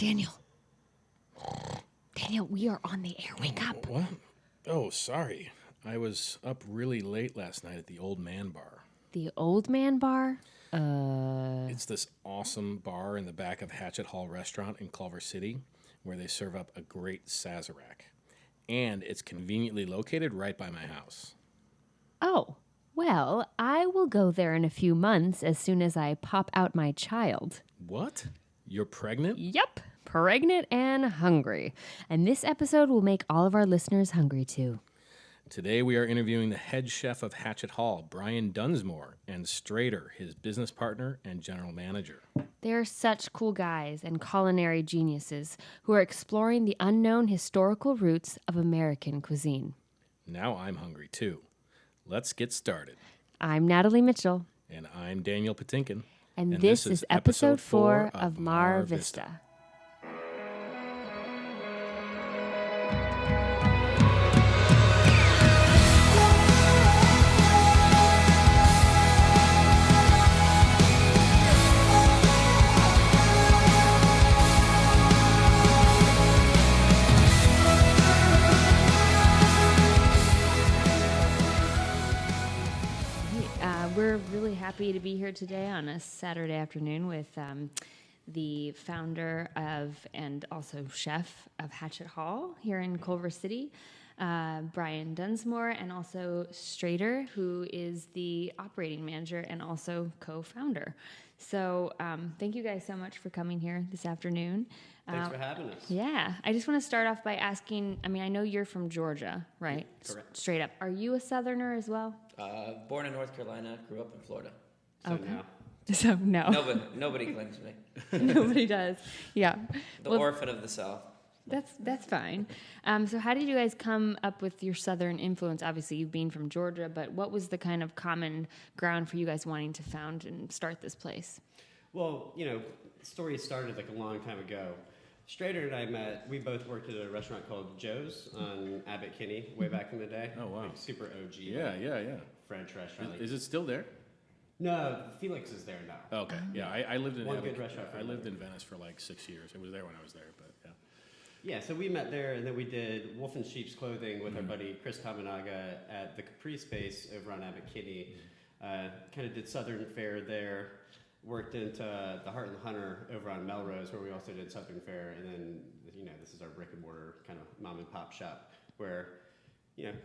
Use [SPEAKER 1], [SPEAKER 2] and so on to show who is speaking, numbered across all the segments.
[SPEAKER 1] Daniel, we are on the air. Wake up.
[SPEAKER 2] What? Oh, sorry. I was up really late last night at the Old Man Bar.
[SPEAKER 1] The Old Man Bar?
[SPEAKER 2] It's this awesome bar in the back of Hatchet Hall Restaurant in Culver City where they serve up a great Sazerac. And it's conveniently located right by my house.
[SPEAKER 1] Oh, well, I will go there in a few months as soon as I pop out my child.
[SPEAKER 2] What? You're pregnant?
[SPEAKER 1] Yep, pregnant and hungry. And this episode will make all of our listeners hungry too.
[SPEAKER 2] Today we are interviewing the head chef of Hatchet Hall, Brian Dunsmoor, and Strader, his business partner and general manager.
[SPEAKER 1] They're such cool guys and culinary geniuses who are exploring the unknown historical roots of American cuisine.
[SPEAKER 2] Now I'm hungry too. Let's get started.
[SPEAKER 1] I'm Natalie Mitchell.
[SPEAKER 2] And I'm Daniel Patinkin.
[SPEAKER 1] And this is episode 4 of MAR VISTA. We're really happy to be here today on a Saturday afternoon with the founder of and also chef of Hatchet Hall here in Culver City, Brian Dunsmoor, and also Strader, who is the operating manager and also co-founder. So thank you guys so much for coming here this afternoon.
[SPEAKER 3] Thanks for having us.
[SPEAKER 1] Yeah. I just want to start off by asking, I know you're from Georgia, right?
[SPEAKER 3] Correct.
[SPEAKER 1] Straight up. Are you a Southerner as well?
[SPEAKER 3] Born in North Carolina, grew up in Florida. So
[SPEAKER 1] Okay.
[SPEAKER 3] no.
[SPEAKER 1] So no.
[SPEAKER 3] Nobody claims me.
[SPEAKER 1] Nobody does. Yeah.
[SPEAKER 3] The orphan of the South.
[SPEAKER 1] That's fine. So how did you guys come up with your Southern influence? Obviously, you being from Georgia, but what was the kind of common ground for you guys wanting to found and start this place?
[SPEAKER 4] Well, the story started like a long time ago. Strader and I met, we both worked at a restaurant called Joe's on Abbott Kinney way back in the day.
[SPEAKER 2] Oh, wow.
[SPEAKER 4] Like super OG.
[SPEAKER 2] Yeah.
[SPEAKER 4] French restaurant.
[SPEAKER 2] Is it still there?
[SPEAKER 4] No, Felix is there now.
[SPEAKER 2] Oh, okay. Yeah, I lived in
[SPEAKER 4] One
[SPEAKER 2] Abbott-
[SPEAKER 4] good restaurant for
[SPEAKER 2] I lived
[SPEAKER 4] Abbott.
[SPEAKER 2] in Venice for like 6 years. I was there when I was there, but yeah.
[SPEAKER 4] Yeah, so we met there, and then we did Wolf and Sheep's Clothing with our buddy Chris Kaminaga at the Capri Space over on Abbott Kinney. Kind of did Southern Fare there. Worked into the Heart and the Hunter over on Melrose, where we also did Southern Fare, and then this is our brick and mortar kind of mom and pop shop where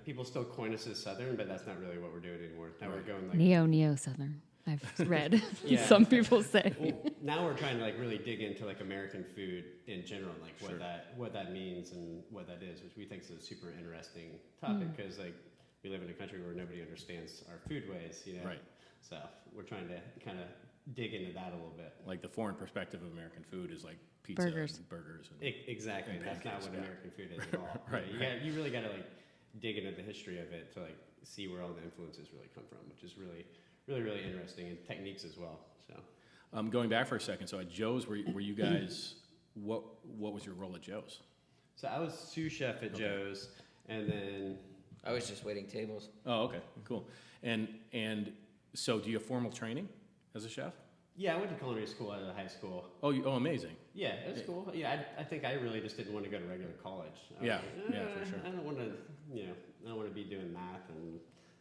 [SPEAKER 4] people still coin us as Southern, but that's not really what we're doing anymore. Now we're going like
[SPEAKER 1] Neo Southern. I've read.
[SPEAKER 4] Yeah.
[SPEAKER 1] Some people say.
[SPEAKER 4] well, now we're trying to like really dig into like American food in general, like what that means and what that is, which we think is a super interesting topic because like we live in a country where nobody understands our food ways,
[SPEAKER 2] Right.
[SPEAKER 4] So we're trying to kind of dig into that a little bit.
[SPEAKER 2] Like the foreign perspective of American food is like pizza
[SPEAKER 1] Burgers.
[SPEAKER 2] and burgers. And
[SPEAKER 4] Exactly.
[SPEAKER 2] And
[SPEAKER 4] That's not
[SPEAKER 2] pancakes,
[SPEAKER 4] what
[SPEAKER 2] yeah.
[SPEAKER 4] American food is at all.
[SPEAKER 2] Right,
[SPEAKER 4] You really got to like dig into the history of it to like see where all the influences really come from, which is really interesting, and techniques as well. So,
[SPEAKER 2] going back for a second, so at Joe's, were you guys, what was your role at Joe's?
[SPEAKER 4] so I was sous chef at Joe's, and then
[SPEAKER 3] I was just waiting tables.
[SPEAKER 2] Oh, okay, cool. And so do you have formal training as a chef?
[SPEAKER 4] yeah, I went to culinary school out of high school.
[SPEAKER 2] Oh, amazing.
[SPEAKER 4] Yeah, it was cool. Yeah, I think I really just didn't want to go to regular college. I was
[SPEAKER 2] Yeah,
[SPEAKER 4] like,
[SPEAKER 2] yeah, for sure.
[SPEAKER 4] I don't want to, I don't want to be doing math and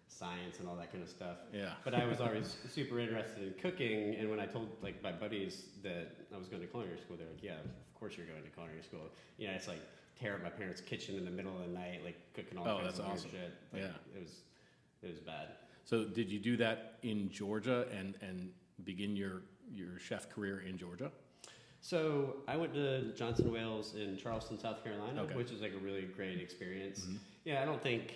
[SPEAKER 4] science and all that kind of stuff.
[SPEAKER 2] Yeah.
[SPEAKER 4] But I was always super interested in cooking, and when I told like my buddies that I was going to culinary school, they're like, "Yeah, of course you're going to culinary school." It's like tear up my parents' kitchen in the middle of the night, like cooking all kinds
[SPEAKER 2] that's
[SPEAKER 4] of weird
[SPEAKER 2] awesome.
[SPEAKER 4] shit. Like,
[SPEAKER 2] Yeah.
[SPEAKER 4] it was bad.
[SPEAKER 2] So did you do that in Georgia and begin your chef career in Georgia?
[SPEAKER 4] So I went to Johnson Wales in Charleston, South Carolina,
[SPEAKER 2] Okay.
[SPEAKER 4] which is like a really great experience. Yeah, I don't think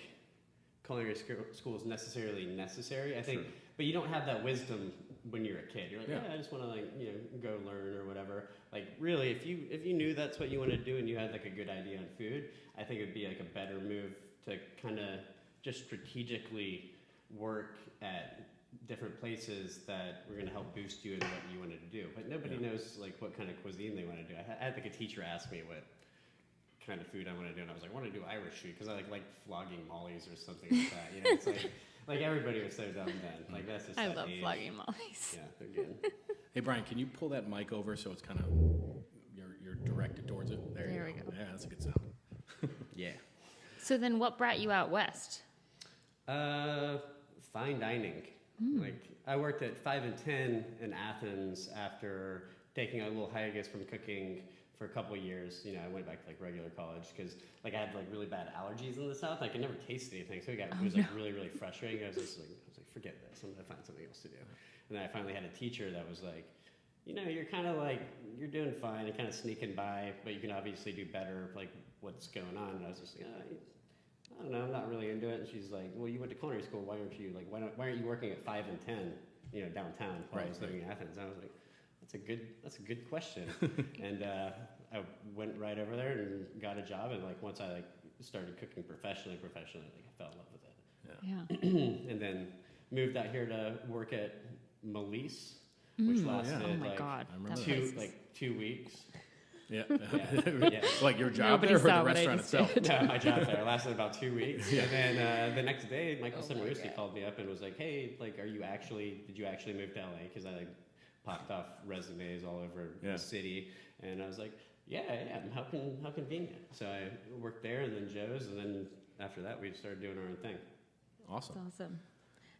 [SPEAKER 4] culinary school is necessarily necessary. I think,
[SPEAKER 2] Sure.
[SPEAKER 4] but you don't have that wisdom when you're a kid. You're like,
[SPEAKER 2] Yeah.
[SPEAKER 4] I just want to go learn or whatever. Like really, if you knew that's what you want to do and you had like a good idea on food, I think it'd be like a better move to kind of just strategically work at different places that were going to help boost you in what you wanted to do. But nobody knows like what kind of cuisine they want to do. I had like a teacher ask me what kind of food I want to do, and I was like, I want to do Irish food because I like flogging mollies or something like that. It's like everybody was so dumb then. Like that's just
[SPEAKER 1] I
[SPEAKER 4] that
[SPEAKER 1] love
[SPEAKER 4] age.
[SPEAKER 1] flogging mollies.
[SPEAKER 4] Yeah, they're good.
[SPEAKER 2] Hey Brian, can you pull that mic over so it's kind of you're direct Yeah, that's a good sound.
[SPEAKER 4] Yeah.
[SPEAKER 1] So then what brought you out west?
[SPEAKER 4] Fine dining. Like I worked at 5 and 10 in Athens after taking a little hiatus from cooking for a couple of years. You know, I went back to like regular college because like I had like really bad allergies in the South. I could never taste anything, so it was like really, really frustrating. I was like, forget this. I'm gonna find something else to do. And then I finally had a teacher that was like, you know, you're kind of like you're doing fine and kind of sneaking by, but you can obviously do better. Like what's going on? And I was just like, I don't know, I'm not really into it. And she's like, well, you went to culinary school. Why aren't you why aren't you working at 5 and 10, you know, downtown while I was living in Athens? And I was like, that's a good question. And I went right over there and got a job. And like once I like started cooking professionally, like I fell in love with it.
[SPEAKER 1] Yeah.
[SPEAKER 4] And then moved out here to work at Melise, which lasted
[SPEAKER 1] Oh my God.
[SPEAKER 4] like 2 weeks.
[SPEAKER 2] Yeah.
[SPEAKER 4] Yeah.
[SPEAKER 2] Like your job
[SPEAKER 1] Nobody
[SPEAKER 2] there or
[SPEAKER 1] saw
[SPEAKER 2] the
[SPEAKER 1] what I
[SPEAKER 2] restaurant
[SPEAKER 1] just
[SPEAKER 2] itself?
[SPEAKER 1] did.
[SPEAKER 4] No, my job there lasted about 2 weeks. And then the next day, Michael Semirowski called me up and was like, hey, like, did you actually move to LA? Because I like popped off resumes all over the city. And I was like, yeah, how convenient. So I worked there and then Joe's. And then after that, we started doing our own thing.
[SPEAKER 2] Awesome.
[SPEAKER 1] That's awesome.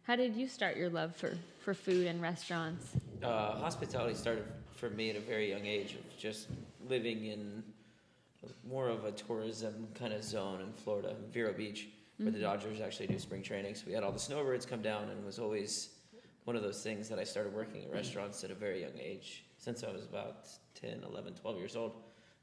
[SPEAKER 1] How did you start your love for food and restaurants?
[SPEAKER 3] Hospitality started for me at a very young age of just living in more of a tourism kind of zone in Florida, Vero Beach, where the Dodgers actually do spring training. So we had all the snowbirds come down, and it was always one of those things that I started working in restaurants at a very young age. Since I was about 10, 11, 12 years old,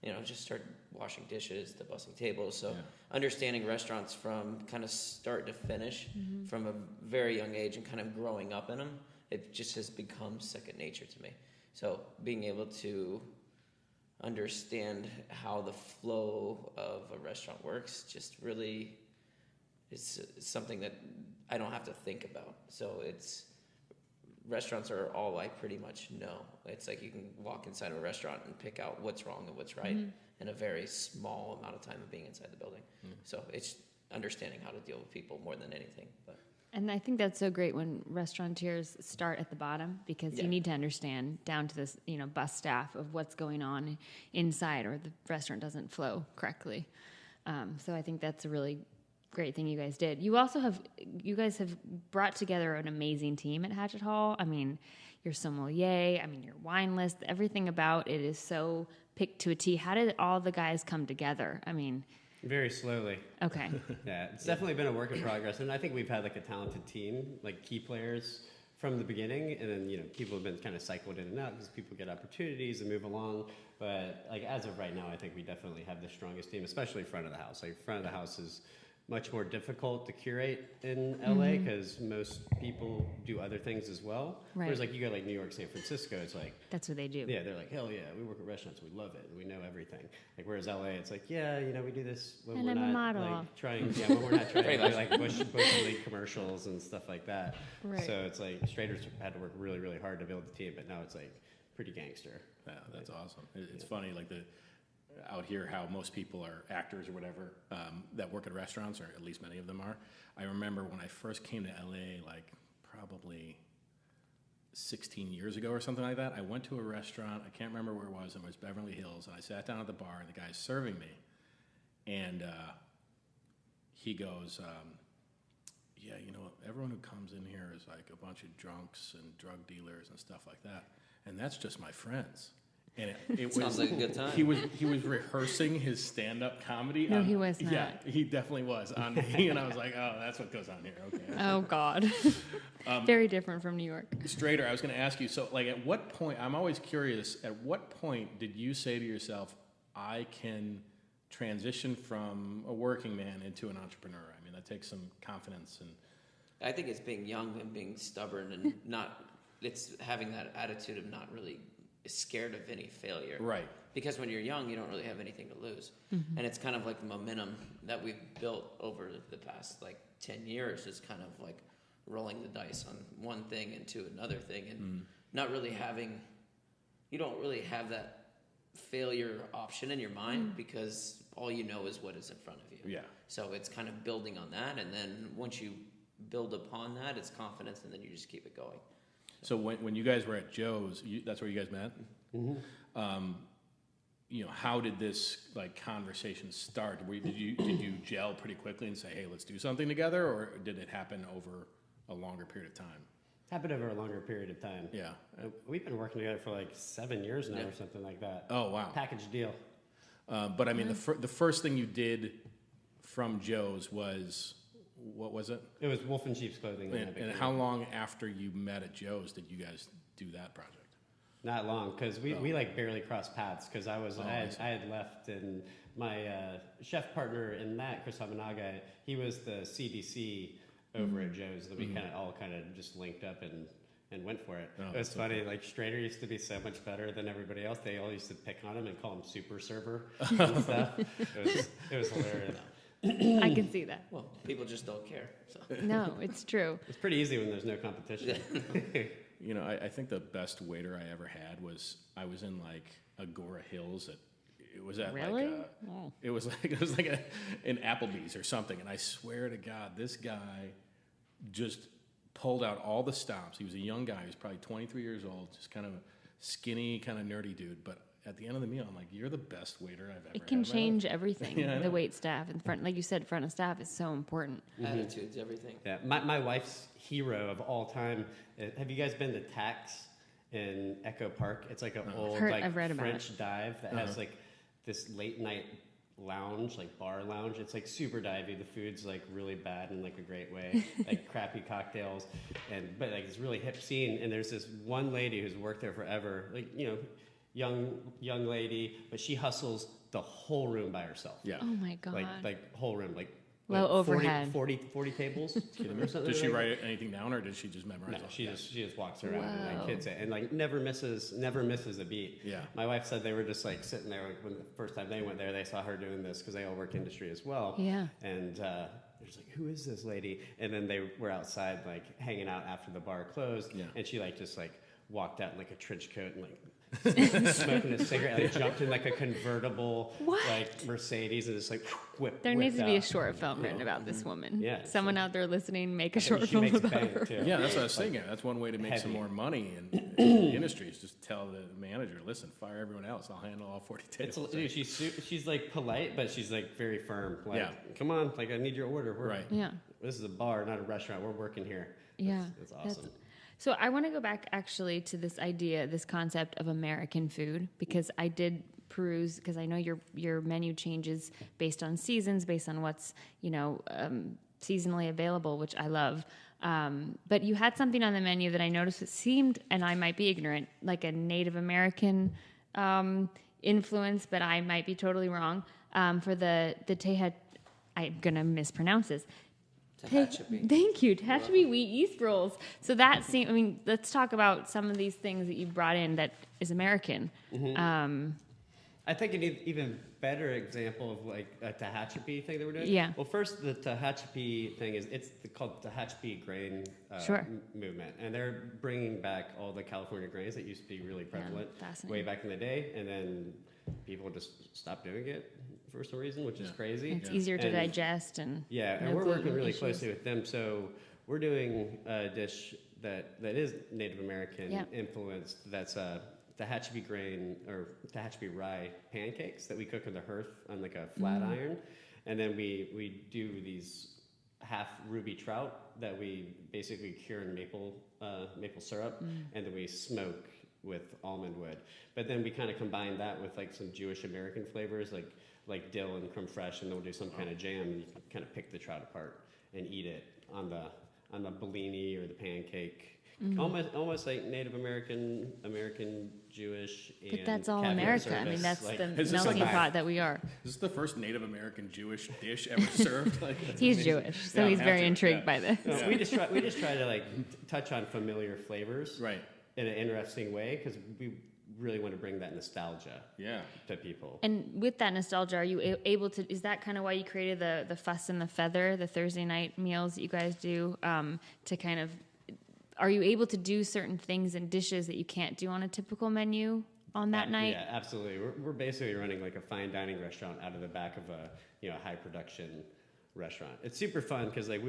[SPEAKER 3] you know, just started washing dishes to bussing tables. So understanding restaurants from kind of start to finish from a very young age and kind of growing up in them, it just has become second nature to me. So being able to understand how the flow of a restaurant works just really is something that I don't have to think about. So restaurants are all I pretty much know. It's like you can walk inside of a restaurant and pick out what's wrong and what's right in a very small amount of time of being inside the building. So it's understanding how to deal with people more than anything.
[SPEAKER 1] And I think that's so great when restaurateurs start at the bottom, because you need to understand down to this, you know, bus staff of what's going on inside, or the restaurant doesn't flow correctly. So I think that's a really great thing you guys did. You guys have brought together an amazing team at Hatchet Hall. I mean, your sommelier, your wine list, everything about it is so picked to a T. How did all the guys come together?
[SPEAKER 4] Very slowly.
[SPEAKER 1] Okay.
[SPEAKER 4] Yeah, it's definitely been a work in progress, and I think we've had like a talented team, like key players from the beginning, and then, you know, people have been kind of cycled in and out because people get opportunities and move along. But like as of right now, I think we definitely have the strongest team, especially front of the house. Like front of the house is much more difficult to curate in LA because most people do other things as well.
[SPEAKER 1] Right.
[SPEAKER 4] Whereas like you go like New York, San Francisco, it's like
[SPEAKER 1] that's what they do.
[SPEAKER 4] Yeah, they're like, hell yeah, we work at restaurants, we love it, we know everything. Like whereas LA, it's like, yeah, you know, we do this when we're not like trying. Yeah, when we're not trying to do like bush league commercials and stuff like that.
[SPEAKER 1] Right.
[SPEAKER 4] So it's like Strader's had to work really, really hard to build the team, but now it's like pretty gangster.
[SPEAKER 2] Yeah, that's awesome. It's funny, like out here, how most people are actors or whatever that work at restaurants, or at least many of them are. I remember when I first came to LA, like probably 16 years ago or something like that, I went to a restaurant, I can't remember where it was Beverly Hills, and I sat down at the bar, and the guy's serving me, and he goes, yeah, you know, everyone who comes in here is like a bunch of drunks and drug dealers and stuff like that, and that's just my friends. And it
[SPEAKER 3] sounds like a good time.
[SPEAKER 2] He was rehearsing his stand-up comedy.
[SPEAKER 1] No, he was not.
[SPEAKER 2] Yeah, he definitely was on me, and I was like, oh, that's what goes on here. Okay.
[SPEAKER 1] Oh God, very different from New York.
[SPEAKER 2] Strader, I was going to ask you. So, like, at what point? I'm always curious. At what point did you say to yourself, I can transition from a working man into an entrepreneur? I mean, that takes some confidence. And
[SPEAKER 3] I think it's being young and being stubborn and not. It's having that attitude of not really scared of any failure.
[SPEAKER 2] Right.
[SPEAKER 3] Because when you're young, you don't really have anything to lose. And it's kind of like the momentum that we've built over the past like 10 years is kind of like rolling the dice on one thing into another thing, and not really having, you don't really have that failure option in your mind because all you know is what is in front of you.
[SPEAKER 2] Yeah.
[SPEAKER 3] So it's kind of building on that, and then once you build upon that, it's confidence, and then you just keep it going.
[SPEAKER 2] So when you guys were at Joe's, that's where you guys met? how did this like conversation start? Did you gel pretty quickly and say, hey, let's do something together, or did it happen over a longer period of time?
[SPEAKER 4] Happened over a longer period of time.
[SPEAKER 2] Yeah.
[SPEAKER 4] We've been working together for like 7 years now or something like that.
[SPEAKER 2] Oh, wow.
[SPEAKER 4] Package deal.
[SPEAKER 2] But I mean, the first thing you did from Joe's was, what was it?
[SPEAKER 4] It was Wolf in Sheep's Clothing.
[SPEAKER 2] And how long after you met at Joe's did you guys do that project?
[SPEAKER 4] Not long, because we like barely crossed paths. Because I had left, and my chef partner in that, Chris Hamanaga, he was the CDC over at Joe's. That we all just linked up and went for it. It was funny. Like Strader used to be so much better than everybody else. They all used to pick on him and call him Super Server and stuff. It was hilarious.
[SPEAKER 1] I can see that.
[SPEAKER 3] Well, people just don't care. So.
[SPEAKER 1] No, it's true.
[SPEAKER 4] It's pretty easy when there's no competition.
[SPEAKER 2] I think the best waiter I ever had was I was in like Agora Hills it was at
[SPEAKER 1] really?
[SPEAKER 2] like it was like an Applebee's or something, and I swear to God, this guy just pulled out all the stops. He was a young guy. He was probably 23 years old, just kind of skinny, kind of nerdy dude. But at the end of the meal, I'm like, you're the best waiter I've ever had.
[SPEAKER 1] It can change everything. The wait staff and front, like you said, front of staff is so important.
[SPEAKER 3] Attitudes, everything.
[SPEAKER 4] Yeah, my wife's hero of all time. Have you guys been to Tax in Echo Park? It's like an old French dive that has like this late night lounge, like bar lounge. It's like super divey. The food's like really bad in like a great way, like crappy cocktails, but like it's really hip scene. And there's this one lady who's worked there forever, like young lady, but she hustles the whole room by herself.
[SPEAKER 1] Oh my God.
[SPEAKER 4] Like whole room, like
[SPEAKER 1] low overhead.
[SPEAKER 4] 40 tables or something.
[SPEAKER 2] Did she write anything down, or did she just memorize it?
[SPEAKER 4] No, she just walks around and like hits it, and like never misses a beat.
[SPEAKER 2] Yeah.
[SPEAKER 4] My wife said they were just like sitting there when the first time they went there, they saw her doing this because they all work industry as well.
[SPEAKER 1] Yeah.
[SPEAKER 4] And they're just like, who is this lady? And then they were outside like hanging out after the bar closed, and she like just like walked out in like a trench coat and like smoking a cigarette, like jumped in like a convertible like Mercedes and just like whipped.
[SPEAKER 1] There needs to be a short film written about this woman.
[SPEAKER 4] Yeah,
[SPEAKER 1] someone out there listening, make a short
[SPEAKER 4] she
[SPEAKER 1] film
[SPEAKER 4] makes
[SPEAKER 1] about
[SPEAKER 4] bank
[SPEAKER 1] her.
[SPEAKER 4] too.
[SPEAKER 2] Yeah, that's what I was thinking. That's one way to make some
[SPEAKER 4] Heavy.
[SPEAKER 2] more money in the industry is just tell the manager, listen, fire everyone else. I'll handle all 40 tables.
[SPEAKER 4] She's like polite, but she's like very firm. Like, come on, like I need your order. This is a bar, not a restaurant. We're working here.
[SPEAKER 1] Yeah,
[SPEAKER 4] that's awesome.
[SPEAKER 1] So I want to go back actually to this idea, this concept of American food, because I did peruse, because I know your menu changes based on seasons, based on what's seasonally available, which I love. But you had something on the menu that I noticed it seemed, and I might be ignorant, like a Native American influence, but I might be totally wrong. For the Tehat, I'm gonna mispronounce this. Thank you. Tehachapi wheat yeast rolls. So that seems, let's talk about some of these things that you brought in that is American.
[SPEAKER 4] I think an even better example of like a Tehachapi thing that we're doing.
[SPEAKER 1] Yeah.
[SPEAKER 4] Well, first, the Tehachapi thing is it's called Tehachapi grain movement, and they're bringing back all the California grains that used to be really prevalent way back in the day, and then people just stopped doing it for some reason, which is crazy.
[SPEAKER 1] It's easier to digest and
[SPEAKER 4] and we're working really closely with them. So we're doing a dish that is Native American influenced. That's Tehachapi grain or Tehachapi rye pancakes that we cook on the hearth on like a flat iron, and then we do these half ruby trout that we basically cure in maple syrup, and then we smoke with almond wood. But then we kind of combine that with like some Jewish American flavors like dill and creme fraiche, and then we'll do some kind of jam, and you can kind of pick the trout apart and eat it on the bellini or the pancake. Almost like Native American, Jewish, and
[SPEAKER 1] but that's all America.
[SPEAKER 4] Service.
[SPEAKER 1] That's
[SPEAKER 4] like,
[SPEAKER 1] the melting pot that we are.
[SPEAKER 2] This is the first Native American Jewish dish ever served.
[SPEAKER 1] He's Jewish, so he's very intrigued by this.
[SPEAKER 4] No, we just try to like touch on familiar flavors, in an interesting way, because we really want to bring that nostalgia to people.
[SPEAKER 1] And with that nostalgia, are you able to, is that kind of why you created the Fuss and the Feather, the Thursday night meals that you guys do, to kind of, are you able to do certain things and dishes that you can't do on a typical menu on that night?
[SPEAKER 4] Yeah, absolutely. We're basically running like a fine dining restaurant out of the back of a high production restaurant. It's super fun because like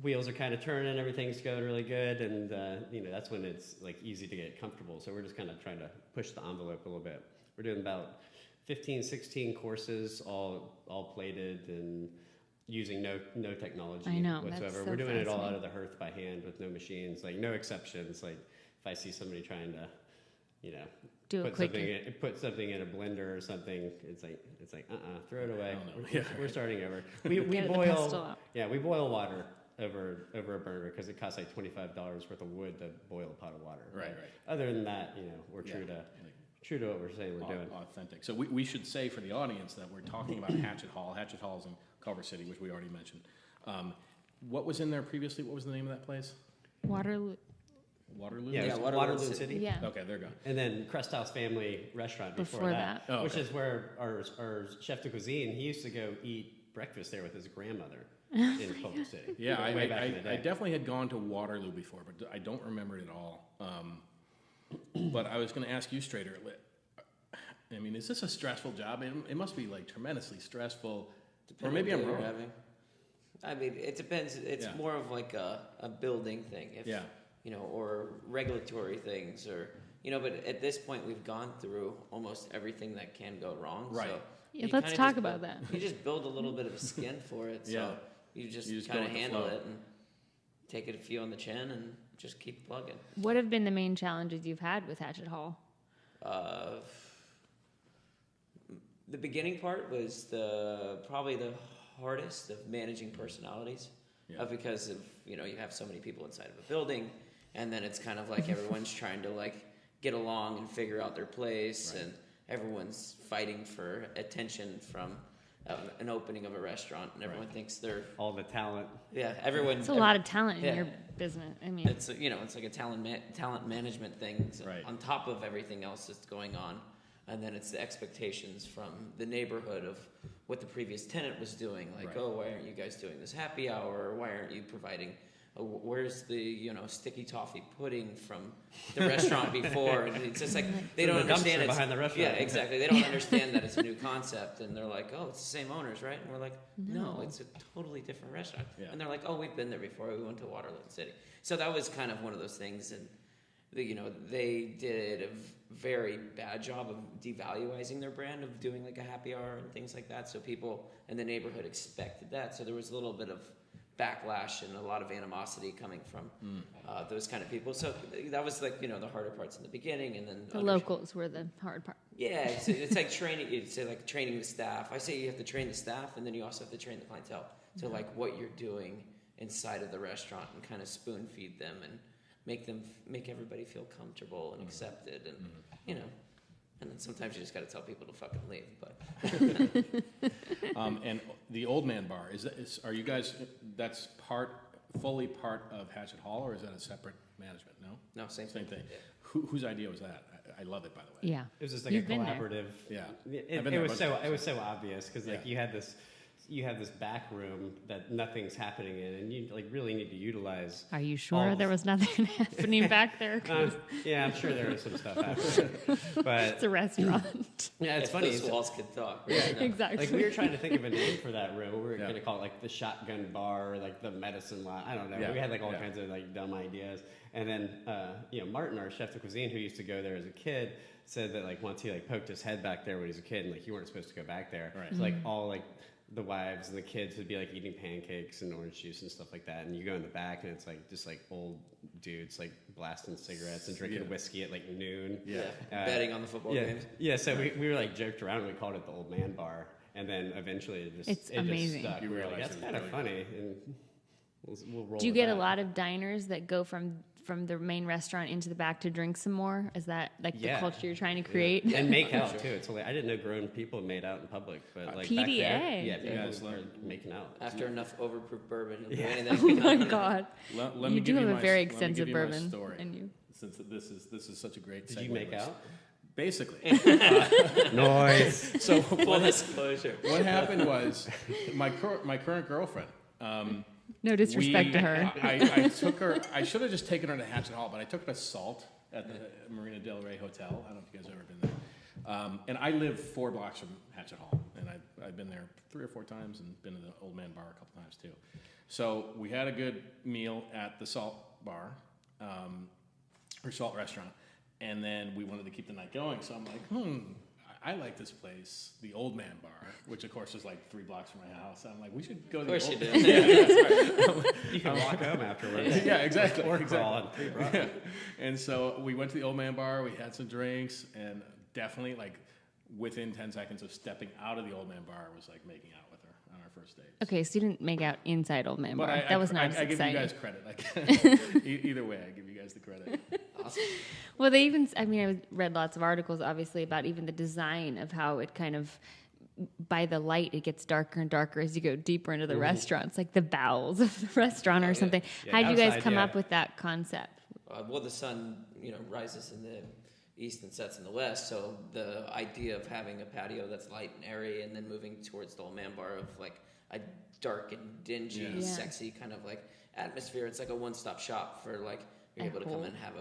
[SPEAKER 4] wheels are kind of turning, everything's going really good, and that's when it's like easy to get comfortable. So we're just kind of trying to push the envelope a little bit. We're doing about 15, 16 courses, all plated and using no technology whatsoever.
[SPEAKER 1] So
[SPEAKER 4] we're doing it all out of the hearth by hand with no machines, like no exceptions. Like if I see somebody trying to,
[SPEAKER 1] do it quickly,
[SPEAKER 4] put something in a blender or something, it's like throw it away. We're starting over. We boil water over a burner because it costs like $25 worth of wood to boil a pot of water.
[SPEAKER 2] Right.
[SPEAKER 4] Other than that, we're true to what we're saying we're doing.
[SPEAKER 2] Authentic. So we should say for the audience that we're talking about Hatchet Hall. Hatchet Hall is in Culver City, which we already mentioned. What was in there previously? What was the name of that place?
[SPEAKER 1] Waterloo.
[SPEAKER 2] Waterloo?
[SPEAKER 4] Yeah, Waterloo City.
[SPEAKER 1] Yeah.
[SPEAKER 2] Okay, they're gone.
[SPEAKER 4] And then Crest House Family Restaurant before that.
[SPEAKER 2] Oh, okay.
[SPEAKER 4] Which is where our chef de cuisine, he used to go eat breakfast there with his grandmother in Culver City.
[SPEAKER 2] Yeah,
[SPEAKER 4] way back in the day.
[SPEAKER 2] I definitely had gone to Waterloo before, but I don't remember it at all. But I was going to ask you, Strader, I mean, is this a stressful job? It must be like tremendously stressful.
[SPEAKER 3] Depending
[SPEAKER 2] or maybe I'm wrong.
[SPEAKER 3] I mean, it depends. It's more of like a building thing. Or regulatory things but at this point we've gone through almost everything that can go wrong.
[SPEAKER 2] Right.
[SPEAKER 3] So
[SPEAKER 1] let's talk about that.
[SPEAKER 3] You just build a little bit of a skin for it. So you just kind of handle it and take it a few on the chin and just keep plugging.
[SPEAKER 1] What have been the main challenges you've had with Hatchet Hall?
[SPEAKER 3] The beginning part was probably the hardest of managing personalities. Because of you have so many people inside of a building, and then it's kind of like everyone's trying to like get along and figure out their place, and everyone's fighting for attention from an opening of a restaurant, and everyone thinks they're
[SPEAKER 4] all the talent.
[SPEAKER 3] Yeah, everyone.
[SPEAKER 1] It's a lot of talent in your business. I mean,
[SPEAKER 3] it's it's like a talent management thing on top of everything else that's going on. And then it's the expectations from the neighborhood of what the previous tenant was doing. Like, why aren't you guys doing this happy hour? Or why aren't you providing, where's the, sticky toffee pudding from the restaurant before? And it's just like, they don't understand it's
[SPEAKER 4] behind the restaurant.
[SPEAKER 3] Yeah, exactly. They don't understand that it's a new concept. And they're like, oh, it's the same owners, right? And we're like, no, it's a totally different restaurant. Yeah. And they're like, oh, we've been there before. We went to Waterloo City. So that was kind of one of those things. And they did a very bad job of devaluing their brand of doing like a happy hour and things like that. So people in the neighborhood expected that. So there was a little bit of backlash and a lot of animosity coming from those kind of people. So that was like, the harder parts in the beginning. And then
[SPEAKER 1] the locals were the hard part.
[SPEAKER 3] Yeah, it's like training. It's like training the staff. I say you have to train the staff, and then you also have to train the clientele to like what you're doing inside of the restaurant and kind of spoon feed them and make everybody feel comfortable and accepted, and and then sometimes you just got to tell people to fucking leave. But
[SPEAKER 2] and the Old Man Bar are you guys? That's fully part of Hatchet Hall, or is that a separate management?
[SPEAKER 3] No, same thing.
[SPEAKER 2] Yeah. Whose idea was that? I love it, by the way.
[SPEAKER 1] Yeah,
[SPEAKER 4] it was just like a collaborative.
[SPEAKER 2] Yeah,
[SPEAKER 4] it was so obvious because like you have this back room that nothing's happening in, and you like really need to utilize.
[SPEAKER 1] Are you sure there was nothing happening back there?
[SPEAKER 4] Yeah, I'm sure there was some stuff happening, but
[SPEAKER 1] it's a restaurant.
[SPEAKER 4] Yeah, it's
[SPEAKER 3] funny.
[SPEAKER 4] Those
[SPEAKER 3] walls could talk.
[SPEAKER 4] Yeah,
[SPEAKER 1] exactly.
[SPEAKER 4] Like we were trying to think of a name for that room. We were going to call it like the Shotgun Bar, or like the Medicine Lot. I don't know. Yeah. We had like all kinds of like dumb ideas, and then Martin, our chef de cuisine, who used to go there as a kid, said that like once he like poked his head back there when he was a kid, and like you weren't supposed to go back there.
[SPEAKER 2] Right.
[SPEAKER 4] So like all like the wives and the kids would be like eating pancakes and orange juice and stuff like that, and you go in the back and it's like just like old dudes like blasting cigarettes and drinking whiskey at like noon.
[SPEAKER 3] Betting on the football games.
[SPEAKER 4] Yeah, so we were like joked around and we called it the Old Man Bar, and then eventually it just
[SPEAKER 1] amazing.
[SPEAKER 4] Just stuck. We were like, that's kind of funny, and we'll roll.
[SPEAKER 1] Do you get a lot of diners that go from the main restaurant into the back to drink some more? Is that like the culture you're trying to create?
[SPEAKER 4] Yeah. And make out too. It's I didn't know grown people made out in public, but like
[SPEAKER 1] PDA.
[SPEAKER 4] Back there, people were making out
[SPEAKER 3] after enough overproof bourbon.
[SPEAKER 1] Oh my God!
[SPEAKER 2] Let
[SPEAKER 1] you
[SPEAKER 2] me
[SPEAKER 1] do
[SPEAKER 2] give
[SPEAKER 1] have
[SPEAKER 2] you
[SPEAKER 1] a very extensive bourbon,
[SPEAKER 2] story,
[SPEAKER 1] and you.
[SPEAKER 2] Since this is such a great.
[SPEAKER 4] Did you make out?
[SPEAKER 2] Basically.
[SPEAKER 4] Noise.
[SPEAKER 2] So
[SPEAKER 3] full disclosure.
[SPEAKER 2] What happened was my current girlfriend.
[SPEAKER 1] No disrespect to her.
[SPEAKER 2] I took her. I should have just taken her to Hatchet Hall, but I took her to Salt at the Marina Del Rey Hotel. I don't know if you guys have ever been there. And I live 4 blocks from Hatchet Hall, and I've been there 3 or 4 times, and been to the Old Man Bar a couple times too. So we had a good meal at the Salt Bar, or Salt Restaurant, and then we wanted to keep the night going. So I'm like, I like this place, the Old Man Bar, which of course is like 3 blocks from my house. I'm like, we should go to the Old Man Bar. Of course you do.
[SPEAKER 4] You can walk home afterwards.
[SPEAKER 2] Yeah, exactly.
[SPEAKER 4] Or crawl on 3 blocks.
[SPEAKER 2] Yeah. And so we went to the Old Man Bar, we had some drinks, and definitely like within 10 seconds of stepping out of the Old Man Bar was like making out with her on our first date.
[SPEAKER 1] Okay, so you didn't make out inside Old Man Bar.
[SPEAKER 2] But
[SPEAKER 1] That was not as
[SPEAKER 2] I give
[SPEAKER 1] exciting.
[SPEAKER 2] you guys credit. Like, either way, I give you guys the credit.
[SPEAKER 3] Awesome.
[SPEAKER 1] Well, they even, I mean, I read lots of articles, obviously, about even the design of how it kind of, by the light, it gets darker and darker as you go deeper into the restaurant. It's like the bowels of the restaurant or something.
[SPEAKER 4] Yeah,
[SPEAKER 1] How did you guys
[SPEAKER 4] outside,
[SPEAKER 1] come
[SPEAKER 4] yeah.
[SPEAKER 1] up with that concept?
[SPEAKER 3] Well, the sun, rises in the east and sets in the west. So the idea of having a patio that's light and airy, and then moving towards the Old Man Bar of like a dark and dingy,
[SPEAKER 1] Yeah.
[SPEAKER 3] sexy kind of like atmosphere. It's like a one-stop shop for like you're able to come and have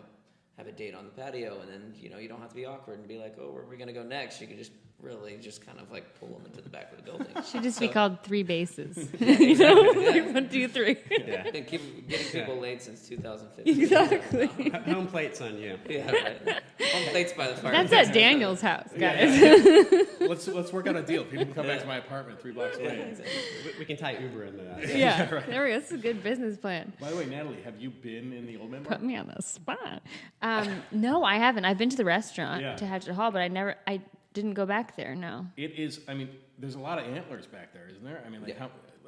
[SPEAKER 3] a date on the patio, and then you don't have to be awkward and be like, oh, where are we gonna go next? You can just really just kind of like pull them into the back of the building.
[SPEAKER 1] Should just be called 3 bases.
[SPEAKER 3] Yeah.
[SPEAKER 1] 1, 2, 3.
[SPEAKER 4] Yeah.
[SPEAKER 3] Been getting people laid since 2015.
[SPEAKER 1] Exactly.
[SPEAKER 4] Home plate's on you.
[SPEAKER 3] Yeah, right. Home plates by the fire.
[SPEAKER 1] That's at Daniel's house, guys.
[SPEAKER 2] Let's work out a deal. People can come back to my apartment 3 blocks away.
[SPEAKER 4] We can tie Uber into that.
[SPEAKER 1] Yeah, there we go. This is a good business plan.
[SPEAKER 2] By the way, Natalie, have you been in the Old Man Bar?
[SPEAKER 1] Put me on the spot. No, I haven't. I've been to the restaurant,
[SPEAKER 2] Yeah.
[SPEAKER 1] to Hatchet Hall, but I didn't go back there, no.
[SPEAKER 2] It is. I mean, there's a lot of antlers back there, isn't there? I mean, like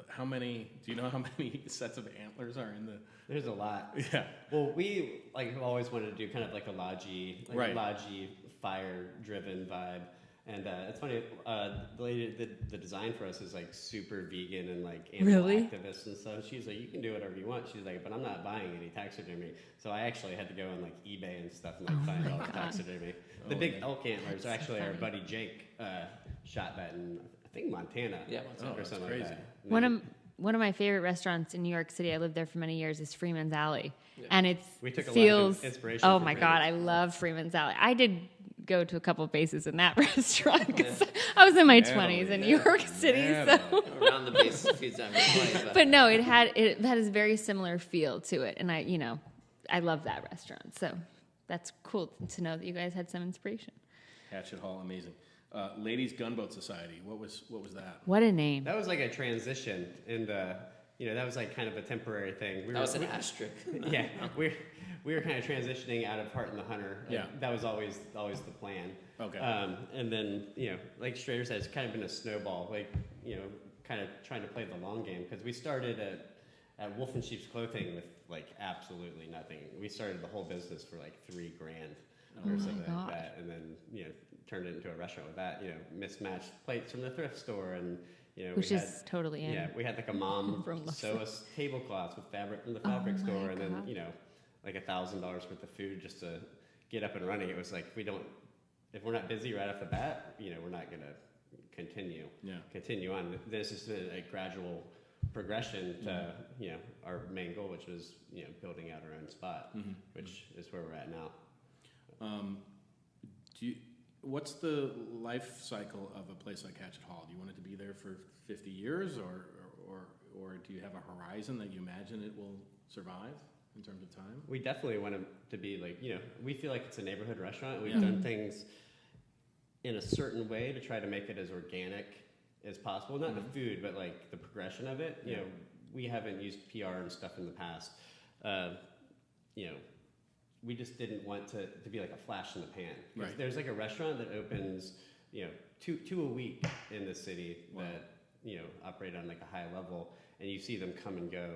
[SPEAKER 2] how many? Do you know how many sets of antlers are in the?
[SPEAKER 4] There's a lot.
[SPEAKER 2] Yeah.
[SPEAKER 4] Well, we have always wanted to do kind of like a lodgy, fire-driven vibe. And it's funny, the lady that did the design for us is like super vegan and like animal activist and stuff. She's like, you can do whatever you want. She's like, but I'm not buying any taxidermy. So I actually had to go on like eBay and stuff and like find all the taxidermy. The big elk antlers, actually, our buddy Jake shot that in, I think, Montana.
[SPEAKER 3] Yeah,
[SPEAKER 4] or
[SPEAKER 2] that's
[SPEAKER 4] something
[SPEAKER 2] crazy.
[SPEAKER 4] like that.
[SPEAKER 1] One of my favorite restaurants in New York City, I lived there for many years, is Freeman's Alley. Yeah. And
[SPEAKER 4] we took a
[SPEAKER 1] feels,
[SPEAKER 4] lot of inspiration
[SPEAKER 1] oh
[SPEAKER 4] from
[SPEAKER 1] my
[SPEAKER 4] Freeman's.
[SPEAKER 1] God, I love Freeman's Alley. I did go to a couple of bases in that restaurant because I was in my 20s in New York City. So.
[SPEAKER 3] Around the base a few times.
[SPEAKER 1] But no, it had a very similar feel to it. And I love that restaurant. So that's cool to know that you guys had some inspiration.
[SPEAKER 2] Hatchet Hall, amazing. Ladies Gunboat Society. What was that?
[SPEAKER 1] What a name.
[SPEAKER 4] That was like a transition, and that was like kind of a temporary thing.
[SPEAKER 3] That was an asterisk.
[SPEAKER 4] Yeah, we were kind of transitioning out of Heart and the Hunter.
[SPEAKER 2] Yeah,
[SPEAKER 4] that was always the plan.
[SPEAKER 2] Okay.
[SPEAKER 3] Um,
[SPEAKER 4] And then like Strader said, it's kind of been a snowball. Like kind of trying to play the long game, because we started at Wolf and Sheep's Clothing with like absolutely nothing. We started the whole business for like $3,000 or something like that, and then turned it into a restaurant with that. Mismatched plates from the thrift store, and
[SPEAKER 1] which is totally in.
[SPEAKER 4] Yeah, we had like a mom sew us tablecloths with fabric from the fabric store, and then like $1,000 worth of food just to get up and running. It was like if we're not busy right off the bat, we're not gonna continue on. This has been a gradual progression to our main goal, which was building out our own spot, which is where we're at now.
[SPEAKER 2] What's the life cycle of a place like Hatchet Hall? Do you want it to be there for 50 years, or do you have a horizon that you imagine it will survive in terms of time?
[SPEAKER 4] We definitely want it to be like, we feel like it's a neighborhood restaurant. We've done things in a certain way to try to make it as organic as possible. Not the food, but like the progression of it. We haven't used PR and stuff in the past. We just didn't want to be like a flash in the pan.
[SPEAKER 2] Right.
[SPEAKER 4] There's like a restaurant that opens, two a week in the city that, operate on like a high level, and you see them come and go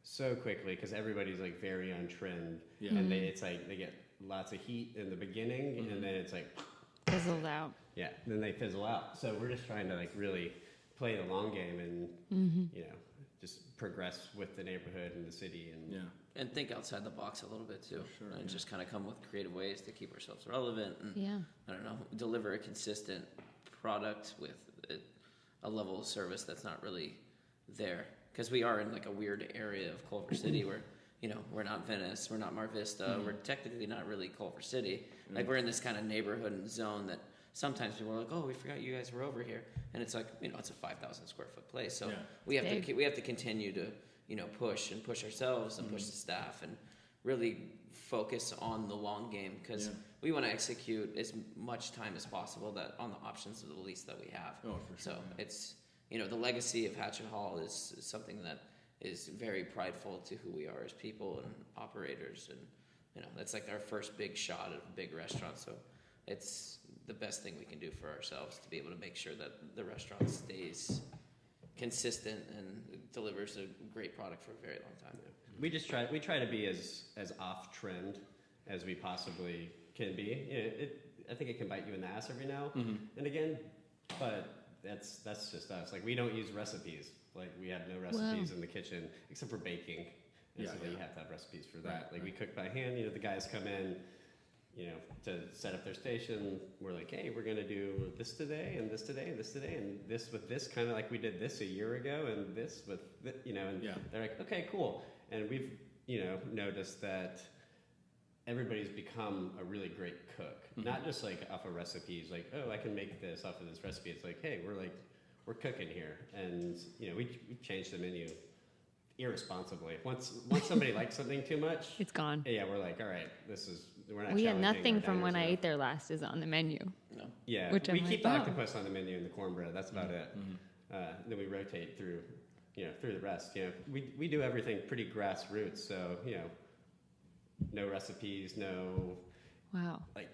[SPEAKER 4] so quickly because everybody's like very on trend, and it's like they get lots of heat in the beginning, and then it's like
[SPEAKER 1] fizzled out.
[SPEAKER 4] Yeah, then they fizzle out. So we're just trying to like really play the long game and just progress with the neighborhood and the city
[SPEAKER 3] and think outside the box a little bit too, and just kind of come with creative ways to keep ourselves relevant and I don't know, deliver a consistent product with a level of service that's not really there, because we are in like a weird area of Culver City where we're not Venice, we're not Mar Vista, we're technically not really Culver City. Like we're in this kind of neighborhood and zone that sometimes people are like, oh, we forgot you guys were over here, and it's like it's a 5,000 square foot place, so we have to continue to push ourselves and push the staff and really focus on the long game, because we want to execute as much time as possible that on the options of the lease that we have.
[SPEAKER 2] Oh, for sure.
[SPEAKER 3] So it's, the legacy of Hatchet Hall is something that is very prideful to who we are as people and operators, and that's like our first big shot at a big restaurant. So it's the best thing we can do for ourselves to be able to make sure that the restaurant stays consistent and delivers a great product for a very long time.
[SPEAKER 4] We try to be as off trend as we possibly can be. I think it can bite you in the ass every now and again, but that's just us. Like, we don't use recipes. Like, we have no recipes in the kitchen except for baking. And so you have to have recipes for that. Like, we cook by hand. The guys come in, to set up their station. We're like, hey, we're gonna do this today, and this today, and this today, and this with this, kind of like we did this a year ago, and this with and they're like, okay, cool. And we've noticed that everybody's become a really great cook, not just like off of recipes, like, oh, I can make this off of this recipe. It's like, hey, we're cooking here, and we've changed the menu irresponsibly. Once somebody likes something too much,
[SPEAKER 1] it's gone.
[SPEAKER 4] Yeah, we're like, all right, we're not.
[SPEAKER 1] Yeah, nothing from when I ate there last is on the menu.
[SPEAKER 3] No.
[SPEAKER 4] Yeah,
[SPEAKER 1] which
[SPEAKER 4] we keep the octopus on the menu and the cornbread. That's about it. Then we rotate through the rest. We do everything pretty grassroots. So no recipes, no.
[SPEAKER 1] Wow.
[SPEAKER 4] Like,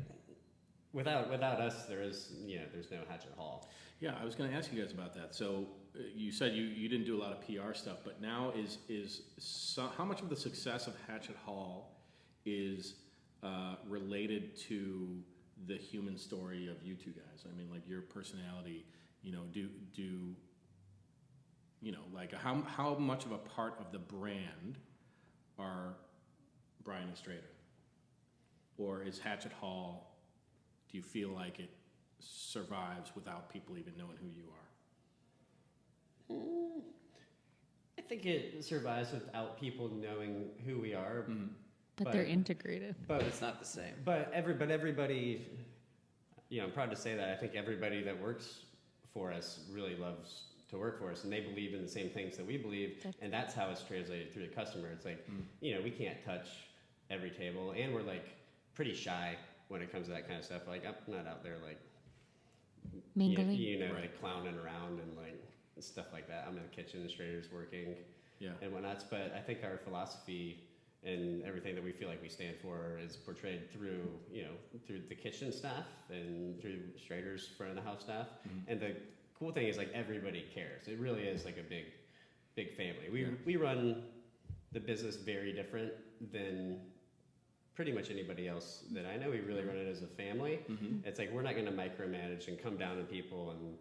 [SPEAKER 4] without us, there's no Hatchet Hall.
[SPEAKER 2] Yeah, I was going to ask you guys about that. So you said you didn't do a lot of PR stuff, but now how much of the success of Hatchet Hall is related to the human story of you two guys? I mean, like, your personality. Like, how much of a part of the brand are Brian and Strader? Or is Hatchet Hall, do you feel like it survives without people even knowing who you are?
[SPEAKER 4] I think it survives without people knowing who we are.
[SPEAKER 1] But they're integrated.
[SPEAKER 3] But it's not the same.
[SPEAKER 4] But everybody, I'm proud to say that I think everybody that works for us really loves to work for us, and they believe in the same things that we believe, and that's how it's translated through the customer. It's like, we can't touch every table, and we're like pretty shy when it comes to that kind of stuff. Like, I'm not out there like
[SPEAKER 1] mingling,
[SPEAKER 4] like clowning around and like stuff like that. I'm in the kitchen, the Strader's working, and whatnot. But I think our philosophy and everything that we feel like we stand for is portrayed through through the kitchen staff and through Strader's front of the house staff. And the cool thing is, like, everybody cares. It really is like a big family. We run the business very different than pretty much anybody else that I know. We really run it as a family. It's like, we're not going to micromanage and come down on people, and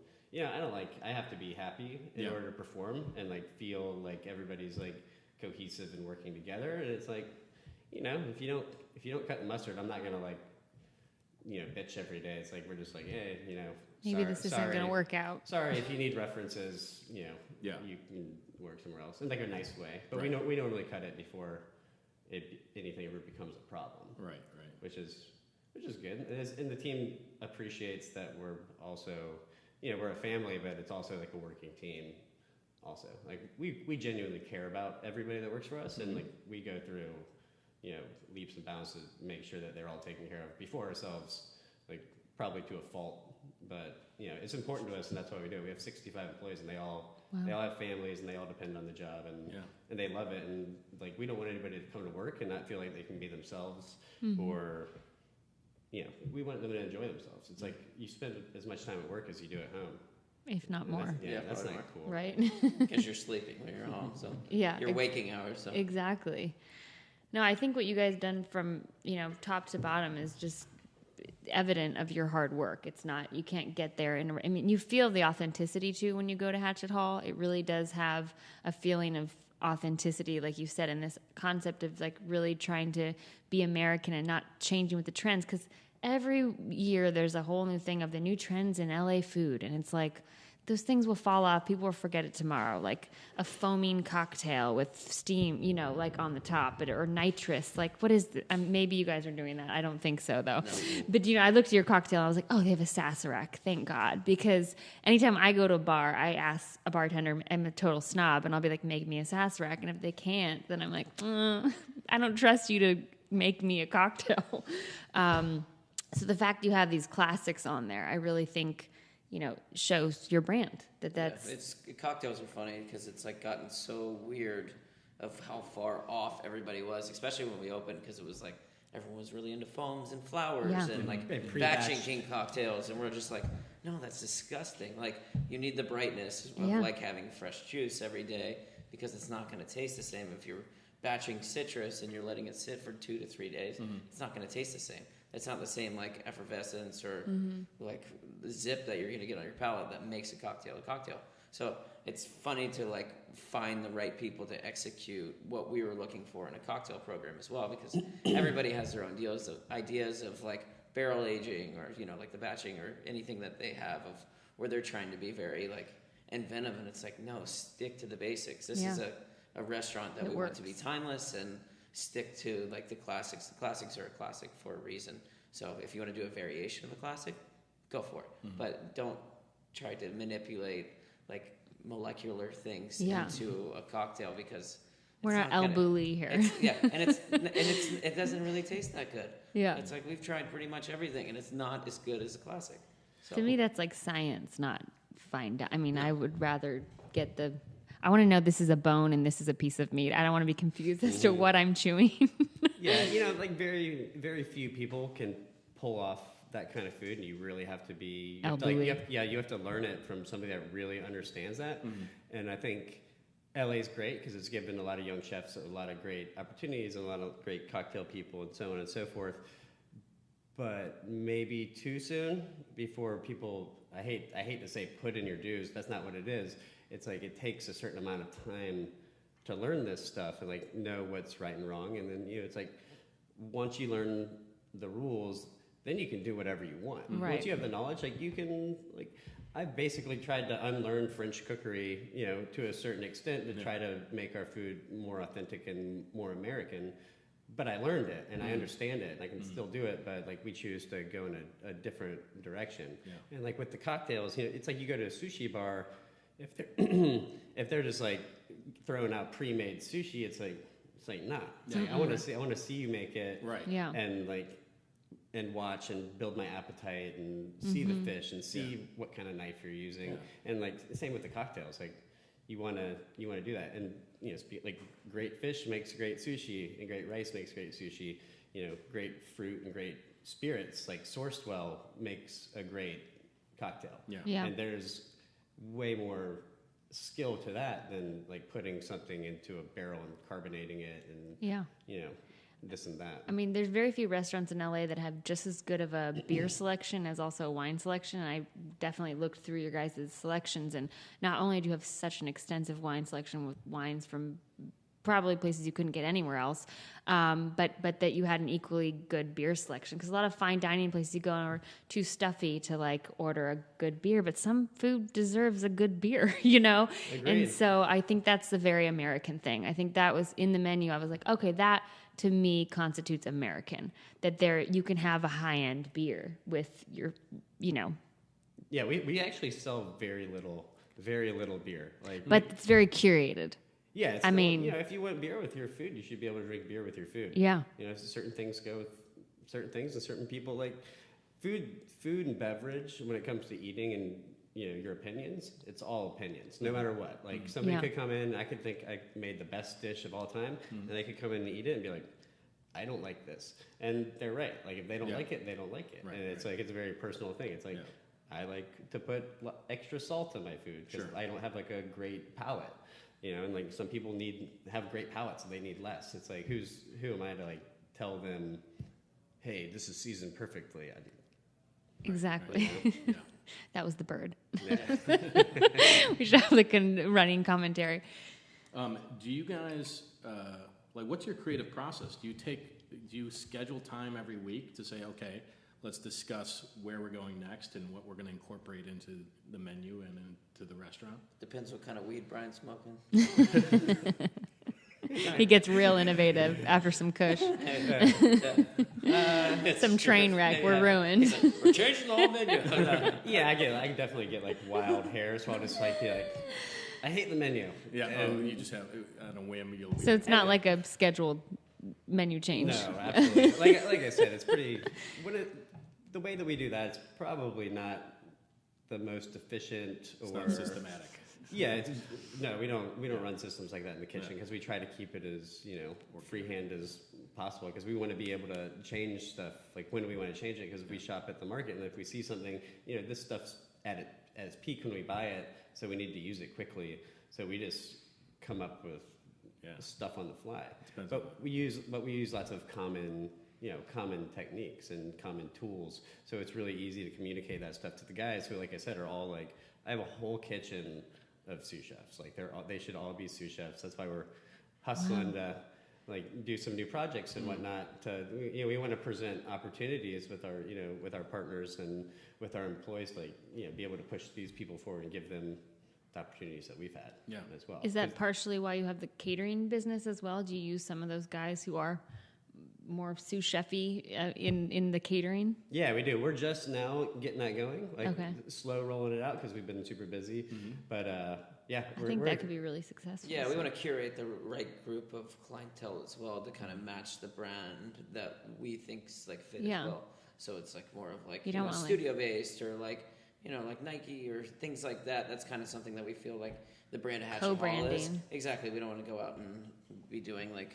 [SPEAKER 4] I have to be happy in order to perform and like feel like everybody's like cohesive and working together. And it's like, if you don't cut the mustard, I'm not gonna like bitch every day. It's like, we're just like, hey,
[SPEAKER 1] maybe this isn't gonna work out.
[SPEAKER 4] Sorry, if you need references, you can work somewhere else in like a nice way. But we normally cut it before anything ever becomes a problem. Right. Which is good. And the team appreciates that we're also, we're a family, but it's also like a working team. Also, like, we genuinely care about everybody that works for us, and like, we go through leaps and bounds to make sure that they're all taken care of before ourselves, like, probably to a fault, but it's important to us, and that's why we do it. We have 65 employees, and they all have families, and they all depend on the job, and they love it. And like, we don't want anybody to come to work and not feel like they can be themselves, or we want them to enjoy themselves. It's like, you spend as much time at work as you do at home.
[SPEAKER 1] If not more.
[SPEAKER 4] That's not cool.
[SPEAKER 1] Right?
[SPEAKER 3] Because you're sleeping when you're home, so your waking hours. So.
[SPEAKER 1] Exactly. No, I think what you guys done from, top to bottom is just evident of your hard work. It's not, you can't get there. You feel the authenticity too when you go to Hatchet Hall. It really does have a feeling of authenticity, like you said, in this concept of like really trying to be American and not changing with the trends, because every year there's a whole new thing of the new trends in LA food, and it's like those things will fall off. People will forget it tomorrow. Like a foaming cocktail with steam, you know, like on the top, or nitrous. Like, what is maybe you guys are doing that. I don't think so, though. No. But, you know, I looked at your cocktail and I was like, oh, they have a Sazerac. Thank God. Because anytime I go to a bar, I ask a bartender, I'm a total snob, and I'll be like, make me a Sazerac. And if they can't, then I'm like, I don't trust you to make me a cocktail. So the fact you have these classics on there, I really think, you know, shows your brand. That's
[SPEAKER 3] Cocktails are funny because it's like gotten so weird of how far off everybody was, especially when we opened, because it was like everyone was really into foams and flowers and like batching cocktails, and we're just like, no, that's disgusting. Like, you need the brightness of like having fresh juice every day, because it's not going to taste the same if you're batching citrus and you're letting it sit for 2 to 3 days. It's not going to taste the same. It's not the same like effervescence or like the zip that you're going to get on your palate that makes a cocktail a cocktail. So it's funny to like find the right people to execute what we were looking for in a cocktail program as well, because everybody has their own ideas of like barrel aging, or, you know, like the batching, or anything that they have of where they're trying to be very like inventive, and it's like, no, stick to the basics. This is a restaurant that we want to be timeless and stick to like the classics. The classics are a classic for a reason. So if you want to do a variation of a classic, go for it. But don't try to manipulate like molecular things into a cocktail, because
[SPEAKER 1] we're not El Bulli here.
[SPEAKER 3] And it doesn't really taste that good. Yeah, it's like we've tried pretty much everything, and it's not as good as a classic. So.
[SPEAKER 1] To me, that's like science, not fine. I mean, I would rather get I want to know this is a bone and this is a piece of meat. I don't want to be confused as to what I'm chewing.
[SPEAKER 4] Yeah, you know, like very, very few people can pull off that kind of food, and you really have to be. You have to learn it from somebody that really understands that. And I think LA is great because it's given a lot of young chefs a lot of great opportunities, and a lot of great cocktail people, and so on and so forth. But maybe too soon before people. I hate to say put in your dues. That's not what it is. It's like it takes a certain amount of time to learn this stuff and like know what's right and wrong. And then, you know, it's like once you learn the rules, then you can do whatever you want. Right. Once you have the knowledge, like you can, like, I've basically tried to unlearn French cookery, you know, to a certain extent to try to make our food more authentic and more American. But I learned it and I understand it and I can still do it, but like we choose to go in a different direction. Yeah. And like with the cocktails, you know, it's like you go to a sushi bar. If they're just like throwing out pre-made sushi, it's like nah. It's like, I want to see you make it right. Yeah. And watch and build my appetite and see the fish and see what kind of knife you're using. And like same with the cocktails, like you want to do that. And you know, like great fish makes great sushi, and great rice makes great sushi. You know, great fruit and great spirits like sourced well makes a great cocktail. Yeah. And there's way more skill to that than like putting something into a barrel and carbonating it and you know, this and that.
[SPEAKER 1] I mean, there's very few restaurants in LA that have just as good of a beer selection as also a wine selection. And I definitely looked through your guys' selections, and not only do you have such an extensive wine selection with wines from probably places you couldn't get anywhere else, but that you had an equally good beer selection. Because a lot of fine dining places you go are too stuffy to like order a good beer, but some food deserves a good beer, you know? Agreed. And so I think that's the very American thing. I think that was in the menu. I was like, okay, that to me constitutes American, that there you can have a high-end beer with your, you know.
[SPEAKER 4] Yeah, we actually sell very little beer.
[SPEAKER 1] But it's very curated.
[SPEAKER 4] Yeah, I mean, you know, if you want beer with your food, you should be able to drink beer with your food. Yeah. You know, certain things go with certain things, and certain people like food and beverage. When it comes to eating and, you know, your opinions, it's all opinions, no matter what. Like somebody could come in, I could think I made the best dish of all time, and they could come in and eat it and be like, I don't like this, and they're right. Like if they don't like it, they don't like it, right, and it's like it's a very personal thing. It's like I like to put extra salt in my food because I don't have like a great palate. You know, and like some people have great palates and they need less. It's like who am I to like tell them, hey, this is seasoned perfectly?
[SPEAKER 1] Exactly.
[SPEAKER 2] Right. Yeah.
[SPEAKER 1] That was the bird. Yeah. We should have like a running commentary.
[SPEAKER 2] Do you guys like what's your creative process? Do you schedule time every week to say, okay, let's discuss where we're going next and what we're going to incorporate into the menu and into the restaurant.
[SPEAKER 3] Depends what kind of weed Brian's smoking.
[SPEAKER 1] He gets real innovative after some kush. Some train wreck. We're ruined.
[SPEAKER 3] We're changing the whole menu.
[SPEAKER 4] Yeah, I definitely get like wild hair, so I'll just like be like, I hate the menu.
[SPEAKER 2] Yeah,
[SPEAKER 4] And
[SPEAKER 2] you just have on a whim.
[SPEAKER 1] So it's not like a scheduled menu change.
[SPEAKER 4] no, absolutely. like I said, it's pretty. The way that we do that, it's probably not the most efficient
[SPEAKER 2] It's
[SPEAKER 4] or
[SPEAKER 2] not systematic.
[SPEAKER 4] Yeah, no, we don't run systems like that in the kitchen because we try to keep it as freehand as possible because we want to be able to change stuff like when we want to change it because we shop at the market and if we see something, this stuff's at its peak when we buy it, so we need to use it quickly. So we just come up with stuff on the fly. But we use lots of common techniques and common tools. So it's really easy to communicate that stuff to the guys who, like I said, are all like I have a whole kitchen of sous chefs. Like they should all be sous chefs. That's why we're hustling to like do some new projects and whatnot. We want to present opportunities with our partners and with our employees. Like be able to push these people forward and give them the opportunities that we've had as well.
[SPEAKER 1] Is that partially why you have the catering business as well? Do you use some of those guys who are more sous chef-y in the catering?
[SPEAKER 4] Yeah, we do. We're just now getting that going, slow rolling it out because we've been super busy. Mm-hmm. But I
[SPEAKER 1] think that could be really successful.
[SPEAKER 3] Yeah, we want to curate the right group of clientele as well to kind of match the brand that we think's like fit as well. So it's like more of like studio based or like like Nike or things like that. That's kind of something that we feel like the brand of Hatchet Hall is. Exactly. We don't want to go out and be doing like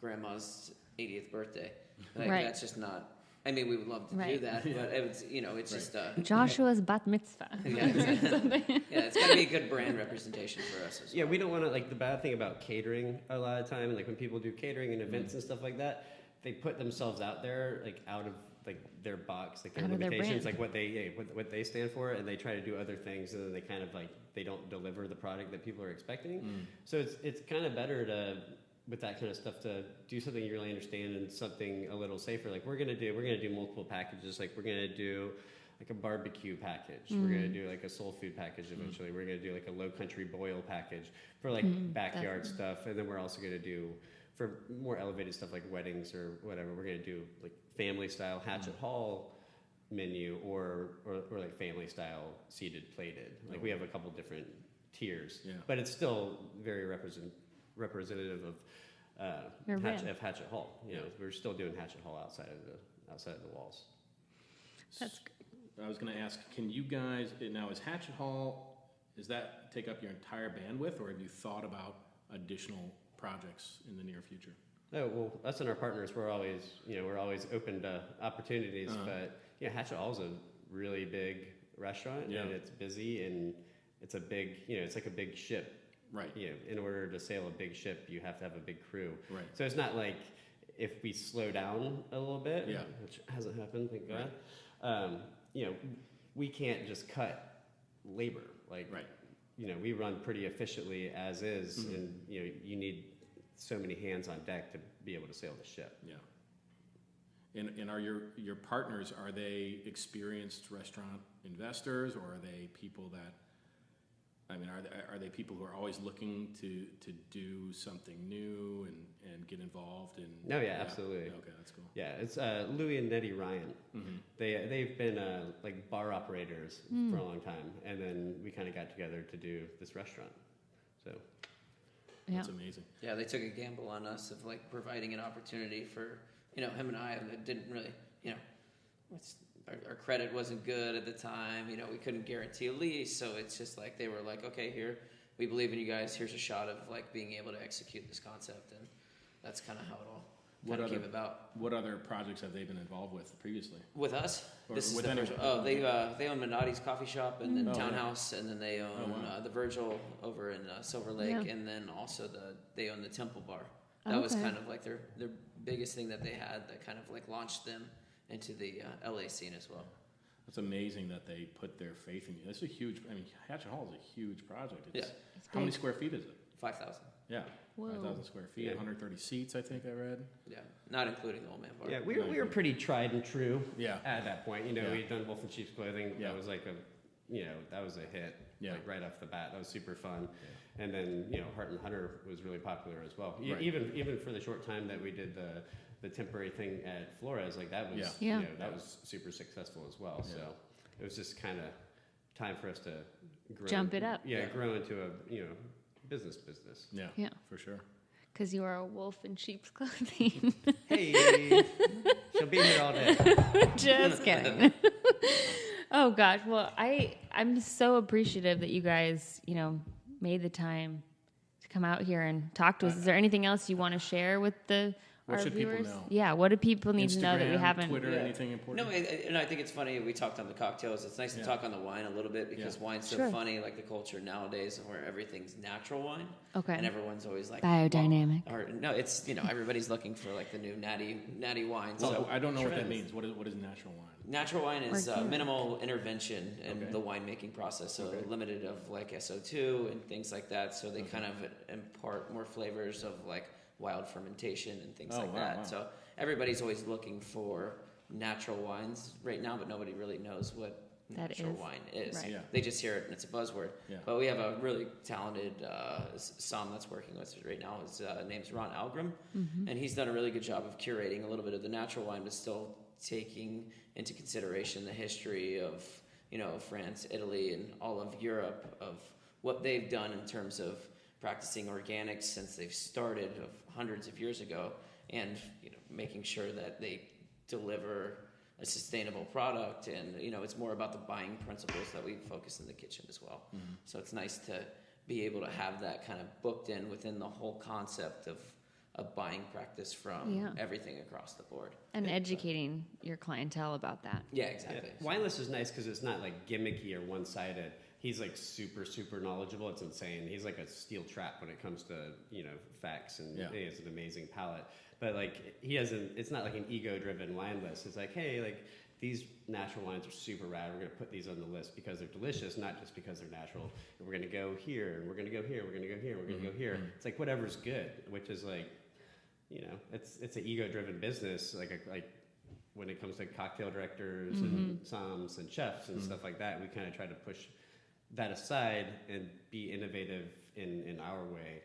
[SPEAKER 3] grandma's 80th birthday. Like, that's just not. I mean, we would love to do that, but it's it's just
[SPEAKER 1] Joshua's bat mitzvah.
[SPEAKER 3] It's got to be a good brand representation for us as well.
[SPEAKER 4] Yeah, we don't want to the bad thing about catering a lot of time, like when people do catering and events and stuff like that, they put themselves out there out of their box, their limitations, what they stand for, and they try to do other things, and then they kind of they don't deliver the product that people are expecting. So it's kind of better to. With that kind of stuff to do something you really understand and something a little safer. Like we're gonna do multiple packages. Like we're gonna do like a barbecue package. We're gonna do like a soul food package eventually. We're gonna do like a low country boil package for backyard stuff. And then we're also gonna do for more elevated stuff like weddings or whatever. We're gonna do like family style Hatchet Hall menu or like family style seated plated. Like we have a couple different tiers, but it's still very representative of Hatchet Hall. We're still doing Hatchet Hall outside of the walls.
[SPEAKER 1] That's good.
[SPEAKER 2] I was going to ask, can you guys now is Hatchet Hall, does that take up your entire bandwidth, or have you thought about additional projects in the near future?
[SPEAKER 4] Oh well, us and our partners, we're always open to opportunities. But Hatchet Hall is a really big restaurant, and it's busy, and it's a big it's like a big ship. Right. In order to sail a big ship, you have to have a big crew. Right. So it's not like if we slow down a little bit, which hasn't happened, thank God. We can't just cut labor. We run pretty efficiently as is, and you need so many hands on deck to be able to sail the ship. Yeah.
[SPEAKER 2] And are your partners, are they experienced restaurant investors, or are they people that? I mean, are they people who are always looking to do something new and get involved in?
[SPEAKER 4] No, absolutely.
[SPEAKER 2] Okay, that's cool.
[SPEAKER 4] Yeah, it's Louis and Nettie Ryan. Mm-hmm. They've been like bar operators for a long time, and then we kind of got together to do this restaurant. So
[SPEAKER 2] that's amazing.
[SPEAKER 3] Yeah, they took a gamble on us of providing an opportunity for him and I that didn't really Our credit wasn't good at the time. We couldn't guarantee a lease, so it's just they were like, okay, here, we believe in you guys. Here's a shot of being able to execute this concept, and that's kind of how it all came about.
[SPEAKER 2] What other projects have they been involved with previously?
[SPEAKER 3] With us?
[SPEAKER 2] Or
[SPEAKER 3] this is
[SPEAKER 2] with
[SPEAKER 3] the
[SPEAKER 2] anyone?
[SPEAKER 3] first. Oh, they own Minotti's coffee shop, and then Townhouse, and then they own the Virgil over in Silver Lake, and then also they own the Temple Bar. That was kind of their biggest thing that they had that kind of launched them into the LA scene as well.
[SPEAKER 2] It's amazing that they put their faith in you. That's a huge. Hatchet Hall is a huge project.
[SPEAKER 3] It's
[SPEAKER 2] how many square feet is it?
[SPEAKER 3] 5,000.
[SPEAKER 2] Yeah.
[SPEAKER 1] Whoa.
[SPEAKER 2] 5,000 square feet,
[SPEAKER 4] Yeah.
[SPEAKER 2] 130 seats, I think I read.
[SPEAKER 3] Yeah, not including the old man bar.
[SPEAKER 4] Yeah, we were pretty tried and true.
[SPEAKER 2] Yeah.
[SPEAKER 4] At that point,
[SPEAKER 2] Yeah.
[SPEAKER 4] we'd done Wolf in Sheep's Clothing.
[SPEAKER 2] Yeah.
[SPEAKER 4] That was like that was a hit.
[SPEAKER 2] Yeah.
[SPEAKER 4] Like right off the bat, that was super fun. And then Heart and Hunter was really popular as well.
[SPEAKER 2] Right.
[SPEAKER 4] Even for the short time that we did the temporary thing at Flores, like that was
[SPEAKER 1] Yeah.
[SPEAKER 4] that was super successful as well.
[SPEAKER 2] Yeah.
[SPEAKER 4] So it was just kind of time for us to grow,
[SPEAKER 1] Jump it up.
[SPEAKER 4] Yeah, grow into a business.
[SPEAKER 2] Yeah.
[SPEAKER 1] Yeah.
[SPEAKER 2] For sure.
[SPEAKER 1] Because you are a wolf in sheep's clothing.
[SPEAKER 4] Hey, she'll be here all day.
[SPEAKER 1] Just kidding. Oh gosh. Well, I'm so appreciative that you guys, made the time to come out here and talk to us. Is there anything else you want to share with
[SPEAKER 2] What
[SPEAKER 1] our
[SPEAKER 2] should people
[SPEAKER 1] viewers?
[SPEAKER 2] know?
[SPEAKER 1] Yeah. What do people need to know that we
[SPEAKER 2] Instagram,
[SPEAKER 1] haven't?
[SPEAKER 2] Twitter,
[SPEAKER 3] Yeah.
[SPEAKER 2] anything important?
[SPEAKER 3] No, and I think it's funny. We talked on the cocktails. It's nice to
[SPEAKER 2] Yeah.
[SPEAKER 3] talk on the wine a little bit because
[SPEAKER 2] Yeah.
[SPEAKER 3] wine's so
[SPEAKER 1] Sure.
[SPEAKER 3] funny, like the culture nowadays, where everything's natural wine.
[SPEAKER 1] Okay.
[SPEAKER 3] And everyone's always like
[SPEAKER 1] Biodynamic.
[SPEAKER 3] Or no, it's everybody's looking for like the new natty wine.
[SPEAKER 2] Well,
[SPEAKER 3] So
[SPEAKER 2] I don't know what that
[SPEAKER 4] trends.
[SPEAKER 2] means. What is natural wine?
[SPEAKER 3] natural wine is
[SPEAKER 1] Organic.
[SPEAKER 3] minimal intervention in
[SPEAKER 2] Okay.
[SPEAKER 3] the winemaking process, so
[SPEAKER 2] Okay.
[SPEAKER 3] limited of like SO2 and things like that. So they kind of impart more flavors of like wild fermentation and things
[SPEAKER 2] Oh,
[SPEAKER 3] like
[SPEAKER 2] wow,
[SPEAKER 3] that.
[SPEAKER 2] wow.
[SPEAKER 3] So everybody's always looking for natural wines right now, but nobody really knows what
[SPEAKER 1] That
[SPEAKER 3] natural
[SPEAKER 1] is.
[SPEAKER 3] wine is.
[SPEAKER 1] Right.
[SPEAKER 2] Yeah.
[SPEAKER 3] They just hear it and it's a buzzword.
[SPEAKER 2] Yeah.
[SPEAKER 3] But we have a really talented somm that's working with us right now. His name's Ron Algram, and he's done a really good job of curating a little bit of the natural wine, but still taking into consideration the history of France, Italy, and all of Europe, of what they've done in terms of practicing organics since they've started of hundreds of years ago, and making sure that they deliver a sustainable product. And it's more about the buying principles that we focus in the kitchen as well. So it's nice to be able to have that kind of booked in within the whole concept of a buying practice from everything across the board.
[SPEAKER 1] And educating your clientele about that.
[SPEAKER 3] Yeah, exactly.
[SPEAKER 4] Yeah. Wineless is nice because it's not like gimmicky or one-sided. He's like super knowledgeable. It's insane. He's like a steel trap when it comes to facts, and he has an amazing palate. But like it's not like an ego-driven wine list. It's like, hey, like these natural wines are super rad. We're gonna put these on the list because they're delicious, not just because they're natural. And we're gonna go here, and we're gonna go here, we're gonna go here, we're gonna go here. It's like whatever's good, which is like, it's an ego-driven business. Like when it comes to cocktail directors and somms and chefs and stuff like that, we kind of try to push that aside and be innovative in our way,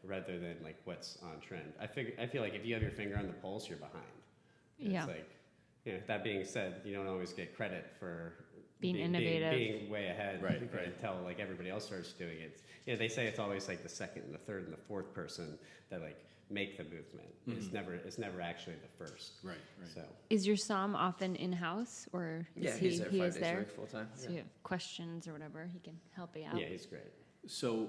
[SPEAKER 4] rather than like what's on trend. I feel like if you have your finger on the pulse, you're behind.
[SPEAKER 1] Yeah.
[SPEAKER 4] It's like, that being said, you don't always get credit for
[SPEAKER 1] Being innovative.
[SPEAKER 4] being way ahead,
[SPEAKER 2] Right.
[SPEAKER 4] Until like everybody else starts doing it. They say it's always like the second and the third and the fourth person that like make the movement. It's never actually the first.
[SPEAKER 2] Right.
[SPEAKER 4] So
[SPEAKER 1] Is your somm often in-house, or is he
[SPEAKER 3] he's there
[SPEAKER 1] he
[SPEAKER 3] 5
[SPEAKER 1] is
[SPEAKER 3] days
[SPEAKER 1] there?
[SPEAKER 3] a week full time.
[SPEAKER 1] So you have questions or whatever, he can help you out.
[SPEAKER 4] yeah, he's great.
[SPEAKER 2] So,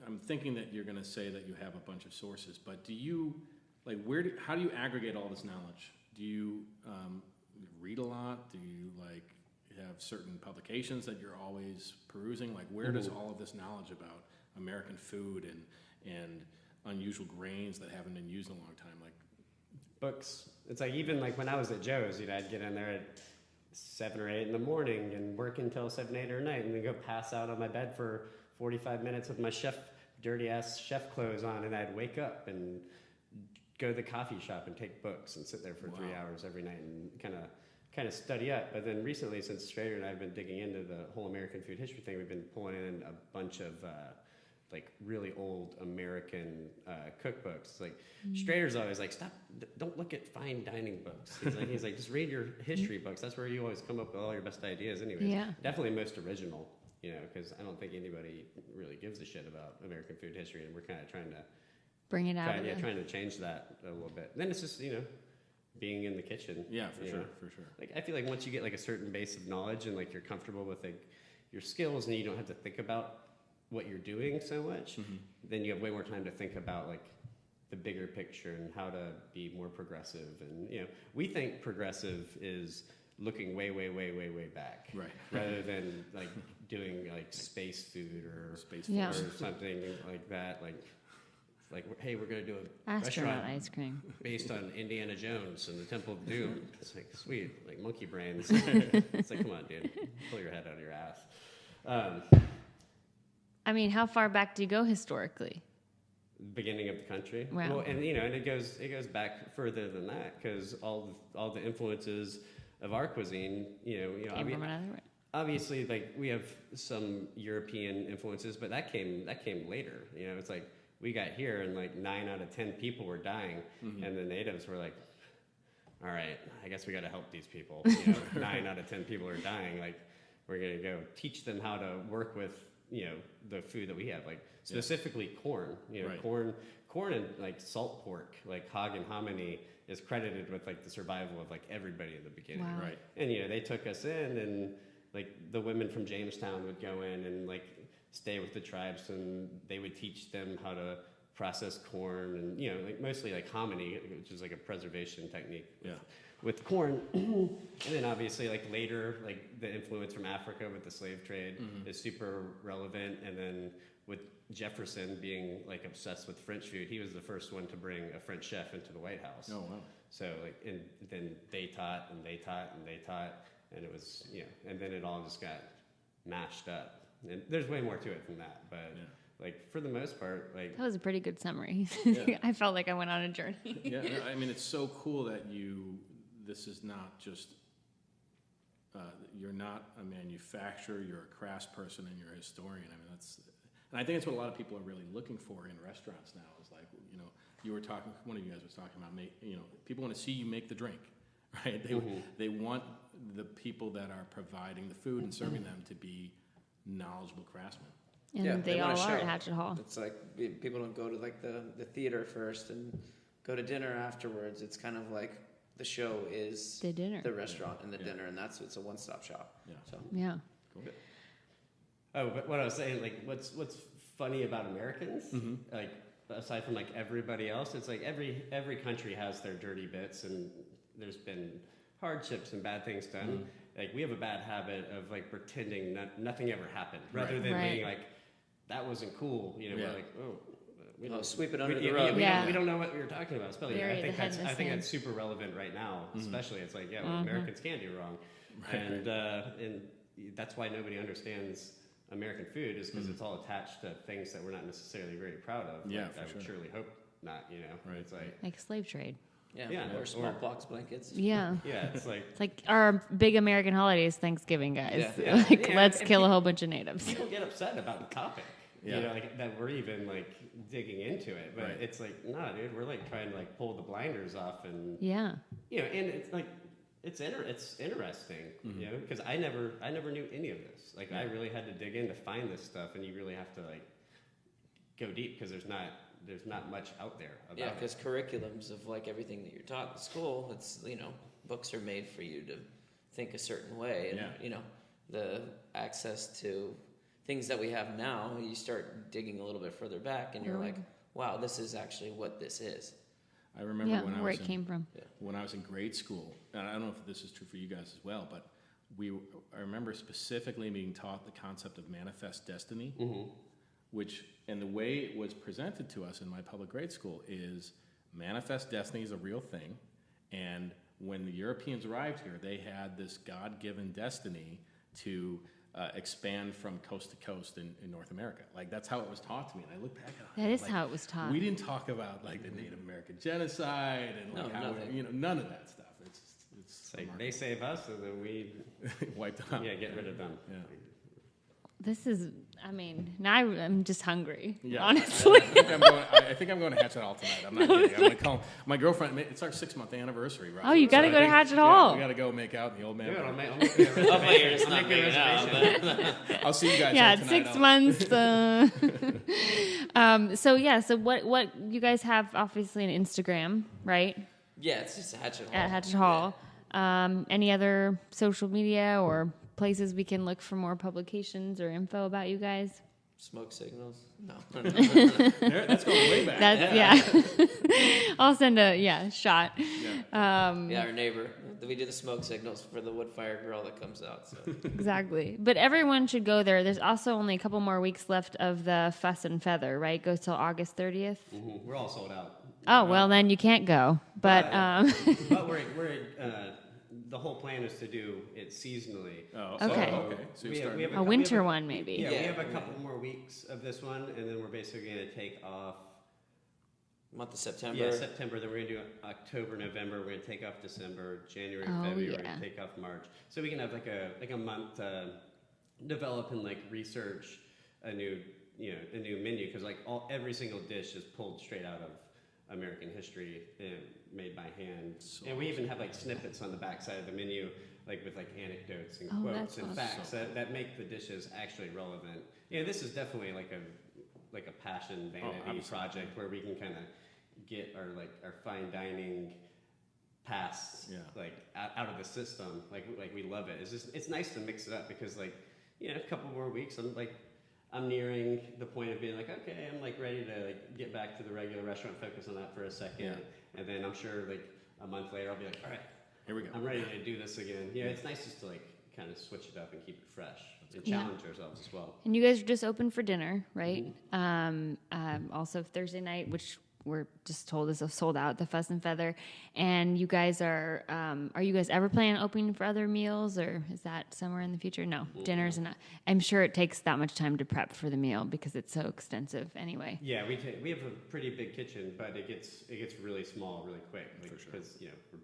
[SPEAKER 2] I'm thinking that you're going to say that you have a bunch of sources, but do you how do you aggregate all this knowledge? Do you read a lot? Do you have certain publications that you're always perusing? Like, where does all of this knowledge about American food and unusual grains that haven't been used in a long time,
[SPEAKER 4] Books. It's like even like when I was at Joe's, I'd get in there at 7 or 8 in the morning and work until 7, 8 at night, and then go pass out on my bed for 45 minutes with my dirty ass chef clothes on, and I'd wake up and go to the coffee shop and take books and sit there for 3 hours every night and kind of study up. But then recently, since Strader and I have been digging into the whole American food history thing, we've been pulling in a bunch of like really old American cookbooks. It's like Strader's always like, don't look at fine dining books. He's like, just read your history books. That's where you always come up with all your best ideas. Anyways, definitely most original. Because I don't think anybody really gives a shit about American food history, and we're kind of trying to
[SPEAKER 1] Bring it out.
[SPEAKER 4] trying to change that a little bit. And then it's just being in the kitchen.
[SPEAKER 2] Yeah, for sure.
[SPEAKER 4] Like I feel like once you get like a certain base of knowledge and like you're comfortable with like your skills, and you don't have to think about what you're doing so much, then you have way more time to think about like the bigger picture and how to be more progressive. And we think progressive is looking way back,
[SPEAKER 2] Right.
[SPEAKER 4] rather than like doing like space food or
[SPEAKER 1] Yeah.
[SPEAKER 4] or something like that. Like, hey, we're gonna do a
[SPEAKER 1] Astronaut
[SPEAKER 4] restaurant
[SPEAKER 1] ice cream.
[SPEAKER 4] based on Indiana Jones and the Temple of Doom. It's like, sweet, like monkey brains. It's like, come on, dude, pull your head out of your ass.
[SPEAKER 1] I mean, how far back do you go historically?
[SPEAKER 4] Beginning of the country.
[SPEAKER 1] Wow.
[SPEAKER 4] Well, and and it goes back further than that, because all the influences of our cuisine,
[SPEAKER 1] Came from another.
[SPEAKER 4] obviously, like, we have some European influences, but that came later. It's like we got here and like 9 out of 10 people were dying, and the natives were like, all right, I guess we got to help these people. 9 out of 10 people are dying. Like, we're gonna go teach them how to work with the food that we have, like specifically corn.
[SPEAKER 2] Right.
[SPEAKER 4] Corn and like salt pork, like hog and hominy, is credited with like the survival of like everybody in the beginning.
[SPEAKER 1] Wow.
[SPEAKER 2] Right.
[SPEAKER 4] And they took us in, and like the women from Jamestown would go in and like stay with the tribes, and they would teach them how to process corn, and like mostly like hominy, which is like a preservation technique with corn. And then obviously like later, like the influence from Africa with the slave trade is super relevant. And then with Jefferson being like obsessed with French food, he was the first one to bring a French chef into the White House.
[SPEAKER 2] Oh, wow.
[SPEAKER 4] So like, and then they taught and they taught and they taught, and it was, and then it all just got mashed up. And there's way more to it than that, but like for the most part, like,
[SPEAKER 1] That was a pretty good summary.
[SPEAKER 2] Yeah.
[SPEAKER 1] I felt like I went on a journey.
[SPEAKER 2] Yeah, no, I mean, it's so cool that this is not just, you're not a manufacturer, you're a craftsperson, and you're a historian. I mean, and I think it's what a lot of people are really looking for in restaurants now, is like, you were talking, one of you guys was talking about, people want to see you make the drink, right? They want the people that are providing the food and serving them to be knowledgeable craftsmen.
[SPEAKER 1] And they all are at Hatchet Hall.
[SPEAKER 3] It's like people don't go to like the theater first and go to dinner afterwards. It's kind of like the show is
[SPEAKER 1] The dinner.
[SPEAKER 3] the restaurant, and the dinner, and it's a one-stop shop.
[SPEAKER 2] Yeah.
[SPEAKER 3] So
[SPEAKER 1] Yeah.
[SPEAKER 2] Cool.
[SPEAKER 4] oh, but what I was saying, like, what's funny about Americans, like, aside from like everybody else, it's like every country has their dirty bits, and there's been hardships and bad things done. Like, we have a bad habit of like pretending nothing ever happened, rather than being like, that wasn't cool. We're like, we don't
[SPEAKER 3] sweep it under the rug.
[SPEAKER 4] We don't know what we were talking about. Especially,
[SPEAKER 1] Bury
[SPEAKER 4] I think
[SPEAKER 1] the head in the
[SPEAKER 4] that's
[SPEAKER 1] sand.
[SPEAKER 4] super relevant right now. Especially, it's like, what Americans can do wrong, and that's why nobody understands American food, is because it's all attached to things that we're not necessarily very proud of.
[SPEAKER 2] Yeah,
[SPEAKER 4] like, I would surely hope not.
[SPEAKER 2] Right.
[SPEAKER 4] It's
[SPEAKER 1] Like slave trade.
[SPEAKER 3] Or smallpox blankets.
[SPEAKER 1] Yeah.
[SPEAKER 4] it's like.
[SPEAKER 1] It's like our big American holiday is Thanksgiving, guys.
[SPEAKER 3] Yeah.
[SPEAKER 1] Like,
[SPEAKER 4] Yeah,
[SPEAKER 1] let's
[SPEAKER 4] and
[SPEAKER 1] kill a whole bunch of natives.
[SPEAKER 4] People get upset about the topic.
[SPEAKER 2] Yeah.
[SPEAKER 4] Like that we're even like digging into it, but it's like, nah, dude, we're like trying to like pull the blinders off, and
[SPEAKER 1] Yeah.
[SPEAKER 4] and it's like it's interesting, because I never knew any of this. Like, I really had to dig in to find this stuff, and you really have to like go deep, because there's not much out there about
[SPEAKER 3] Yeah,
[SPEAKER 4] it.
[SPEAKER 3] because curriculums of like everything that you're taught in school, it's books are made for you to think a certain way, and the access to things that we have now, you start digging a little bit further back, and you're like, wow, this is actually what this is.
[SPEAKER 2] I remember
[SPEAKER 1] where it came from.
[SPEAKER 2] When I was in grade school, and I don't know if this is true for you guys as well, but I remember specifically being taught the concept of manifest destiny, and the way it was presented to us in my public grade school is manifest destiny is a real thing, and when the Europeans arrived here, they had this God-given destiny to expand from coast to coast in North America. Like, that's how it was taught to me. And I look back at it.
[SPEAKER 1] That is
[SPEAKER 2] like,
[SPEAKER 1] how it was taught.
[SPEAKER 2] We didn't talk about like the Native American genocide and like none of that stuff. It's
[SPEAKER 4] like they save us, and then we
[SPEAKER 2] wiped them out.
[SPEAKER 4] get rid of them.
[SPEAKER 2] Yeah.
[SPEAKER 1] This is, now I'm just hungry,
[SPEAKER 2] Yeah,
[SPEAKER 1] honestly.
[SPEAKER 2] I think I'm going to Hatchet Hall tonight. I'm not kidding. I'm going to call my girlfriend. It's our 6-month anniversary, right?
[SPEAKER 1] Oh, you got to go to Hatchet Hall.
[SPEAKER 2] We got to go make out in the old man.
[SPEAKER 4] I'll make
[SPEAKER 3] I'll play you're just not making out,
[SPEAKER 2] I'll see you guys.
[SPEAKER 1] Yeah,
[SPEAKER 2] there
[SPEAKER 1] it's
[SPEAKER 2] tonight.
[SPEAKER 1] 6 months. So what you guys have, obviously an Instagram, right?
[SPEAKER 3] Yeah, it's just a Hatchet Hall.
[SPEAKER 1] At Hatchet Hall. Any other social media or places we can look for more publications or info about you guys?
[SPEAKER 3] Smoke signals? No.
[SPEAKER 2] That's going way back.
[SPEAKER 1] I'll send a shot.
[SPEAKER 3] Yeah, our neighbor. We do the smoke signals for the wood fire grill that comes out. So.
[SPEAKER 1] Exactly. But everyone should go there. There's also only a couple more weeks left of the Fuss and Feather, right? Goes till August 30th.
[SPEAKER 4] Mm-hmm. We're all sold out.
[SPEAKER 1] Oh, well, then you can't go. But
[SPEAKER 4] but we're the whole plan is to do it seasonally.
[SPEAKER 2] Oh,
[SPEAKER 1] Okay.
[SPEAKER 2] okay. So
[SPEAKER 4] We
[SPEAKER 2] you're
[SPEAKER 4] have- we have
[SPEAKER 1] A winter one, maybe.
[SPEAKER 4] Yeah, we have a
[SPEAKER 3] Yeah.
[SPEAKER 4] couple more weeks of this one, and then we're basically going to take off.
[SPEAKER 3] Month of September.
[SPEAKER 4] Yeah, September. Then we're going to do October, November. We're going to take off December, January,
[SPEAKER 1] Oh,
[SPEAKER 4] February. We're
[SPEAKER 1] yeah.
[SPEAKER 4] going to take off March. So we can have like a month to develop and like research a new menu, because like every single dish is pulled straight out of American history and made by hand.
[SPEAKER 2] So
[SPEAKER 4] and we even have like snippets on the back side of the menu, like with like anecdotes and
[SPEAKER 1] Oh,
[SPEAKER 4] quotes
[SPEAKER 1] that's
[SPEAKER 4] and
[SPEAKER 1] awesome.
[SPEAKER 4] facts that make the dishes actually relevant. Yeah, this is definitely like a passion vanity
[SPEAKER 2] absolutely.
[SPEAKER 4] project where we can kind of get our fine dining past like out of the system. Like we love it. It's nice to mix it up, because like a couple more weeks I'm nearing the point of being like, okay, I'm like ready to like get back to the regular restaurant, focus on that for a second, and then I'm sure like a month later I'll be like, all right,
[SPEAKER 2] Here we go.
[SPEAKER 4] I'm ready to do this again. Yeah, it's nice just to like kind of switch it up and keep it fresh and challenge ourselves as well.
[SPEAKER 1] And you guys are just open for dinner, right? Also Thursday night, which we're just told is sold out, the Fuss and Feather. And you guys are you guys ever planning on opening for other meals, or is that somewhere in the future? No, dinners, and I'm sure it takes that much time to prep for the meal because it's so extensive anyway.
[SPEAKER 4] Yeah, we have a pretty big kitchen, but it gets really small really quick, like,
[SPEAKER 2] For sure.
[SPEAKER 4] because we're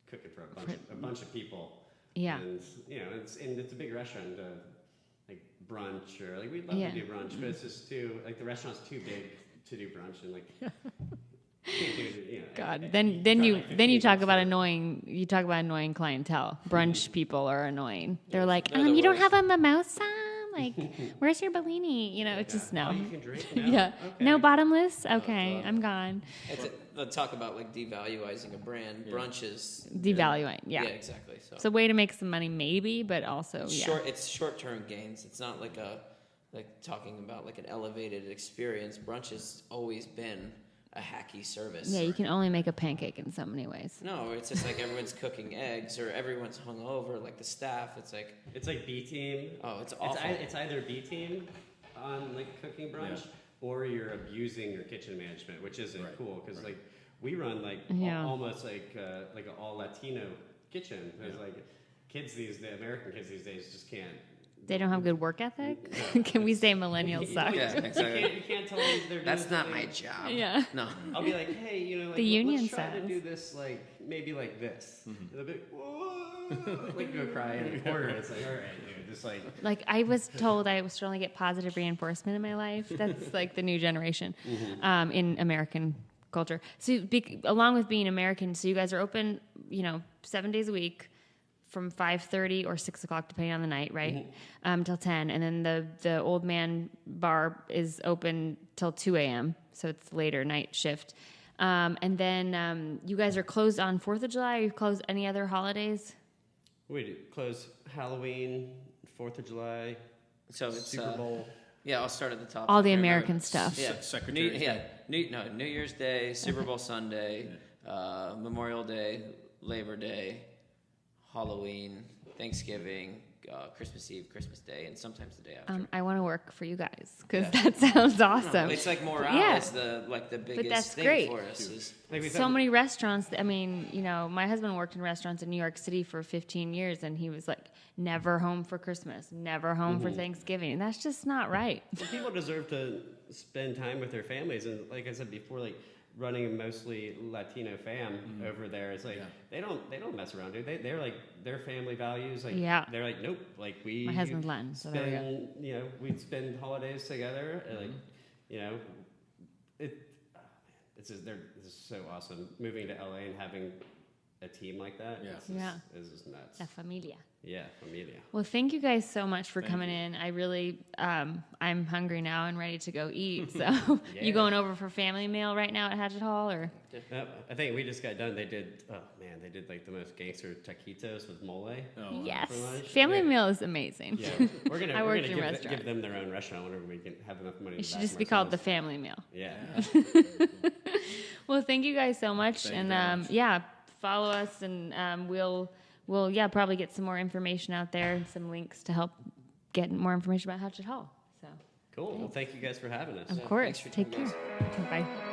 [SPEAKER 4] cooking for a bunch of people.
[SPEAKER 1] Yeah.
[SPEAKER 4] And it's a big restaurant, like brunch, or like we'd love
[SPEAKER 1] Yeah.
[SPEAKER 4] to do brunch, but it's just the restaurant's too big to do brunch, and like can't do it,
[SPEAKER 1] God,
[SPEAKER 4] I-
[SPEAKER 1] then
[SPEAKER 4] try,
[SPEAKER 1] you
[SPEAKER 4] like,
[SPEAKER 1] then
[SPEAKER 4] 15
[SPEAKER 1] you talk
[SPEAKER 4] bucks
[SPEAKER 1] about
[SPEAKER 4] for-
[SPEAKER 1] annoying clientele. Brunch people are annoying. They're like,
[SPEAKER 3] they're the
[SPEAKER 1] you don't
[SPEAKER 3] worst.
[SPEAKER 1] have a mimosa? Like, where's your Bellini? It's just no.
[SPEAKER 4] Oh, you can drink? No?
[SPEAKER 1] Yeah,
[SPEAKER 4] Okay.
[SPEAKER 1] no bottomless. Okay,
[SPEAKER 3] God.
[SPEAKER 1] I'm gone.
[SPEAKER 3] Let's talk about like devaluing a brand. Brunch is
[SPEAKER 1] Devaluing. Yeah.
[SPEAKER 3] exactly. So
[SPEAKER 1] It's a way to make some money, maybe, but also
[SPEAKER 3] it's short-term gains. It's not like talking about like an elevated experience. Brunch has always been a hacky service.
[SPEAKER 1] Yeah, you can only make a pancake in so many ways.
[SPEAKER 3] No, it's just like everyone's cooking eggs, or everyone's hungover, like the staff. It's like
[SPEAKER 4] B team.
[SPEAKER 3] Oh, it's awful.
[SPEAKER 4] It's either B team on like cooking brunch, or you're abusing your kitchen management, which isn't cool, because like we run like almost like an all Latino kitchen. There's like American kids these days just can't.
[SPEAKER 1] They don't have good work ethic. Can we say millennials suck?
[SPEAKER 3] Yeah, exactly.
[SPEAKER 4] You can't tell them they're doing
[SPEAKER 3] That's not my
[SPEAKER 4] something.
[SPEAKER 3] job.
[SPEAKER 1] Yeah.
[SPEAKER 3] No.
[SPEAKER 4] I'll be like, hey, like,
[SPEAKER 1] The union
[SPEAKER 4] let's try to
[SPEAKER 1] says.
[SPEAKER 4] do this like maybe like this. And they'll be like, whoa, like go cry in the corner. It's like, all right, dude, just like.
[SPEAKER 1] Like I was told I was trying to get positive reinforcement in my life. That's like the new generation in American culture. So along with being American, so you guys are open, 7 days a week from 5:30 or 6 o'clock, depending on the night, right? Till 10. And then the old man bar is open till 2 a.m. So it's later night shift. And then you guys are closed on 4th of July. Are you closed any other holidays?
[SPEAKER 4] We do close Halloween, 4th of July,
[SPEAKER 3] So it's
[SPEAKER 4] Super Bowl.
[SPEAKER 3] Yeah, I'll start at the top.
[SPEAKER 1] All the
[SPEAKER 3] Okay,
[SPEAKER 1] American
[SPEAKER 3] remember.
[SPEAKER 1] stuff.
[SPEAKER 3] Yeah,
[SPEAKER 2] Secretary's
[SPEAKER 3] New Year's Day, Super Bowl Sunday, Memorial Day, Labor Day, Halloween, Thanksgiving, Christmas Eve, Christmas Day, and sometimes the day after.
[SPEAKER 1] I want to work for you guys because that sounds awesome.
[SPEAKER 3] It's like morale
[SPEAKER 1] Yeah.
[SPEAKER 3] is the biggest
[SPEAKER 1] that's
[SPEAKER 3] thing
[SPEAKER 1] great.
[SPEAKER 3] for us. Is,
[SPEAKER 1] So many restaurants. I mean, my husband worked in restaurants in New York City for 15 years, and he was like, never home for Christmas, never home for Thanksgiving. And that's just not right.
[SPEAKER 4] And people deserve to spend time with their families, and like I said before, like running a mostly Latino fam over there, it's like they don't mess around, dude. They're like their family values. Like they're like, nope. Like we.
[SPEAKER 1] My husband's Latin, so there we go.
[SPEAKER 4] Spend, we'd spend holidays together, and like, this is so awesome. Moving to LA and having a team like that. Is just nuts.
[SPEAKER 1] La familia.
[SPEAKER 4] Yeah, familia.
[SPEAKER 1] Well, thank you guys so much for coming in. I really, I'm hungry now and ready to go eat. So, you going over for family meal right now at Hatchet Hall, or?
[SPEAKER 4] I think we just got done. They did like the most gangster taquitos with mole.
[SPEAKER 1] Yes,
[SPEAKER 4] for lunch.
[SPEAKER 1] family meal is amazing.
[SPEAKER 4] Yeah, we're gonna,
[SPEAKER 1] I
[SPEAKER 4] we're
[SPEAKER 1] worked
[SPEAKER 4] gonna
[SPEAKER 1] in
[SPEAKER 4] give,
[SPEAKER 1] restaurant.
[SPEAKER 4] give them their own restaurant whenever we can have enough money.
[SPEAKER 1] It should just be called the family meal.
[SPEAKER 4] Yeah.
[SPEAKER 1] Well, thank you guys so much,
[SPEAKER 2] Thank you
[SPEAKER 1] and
[SPEAKER 2] very much.
[SPEAKER 1] follow us, and we'll probably get some more information out there and some links to help get more information about Hatchet Hall. So,
[SPEAKER 4] Cool. Well, thank you guys for having us.
[SPEAKER 1] of course,
[SPEAKER 3] thanks for
[SPEAKER 1] take
[SPEAKER 3] coming,
[SPEAKER 1] care.
[SPEAKER 3] guys.
[SPEAKER 1] Bye.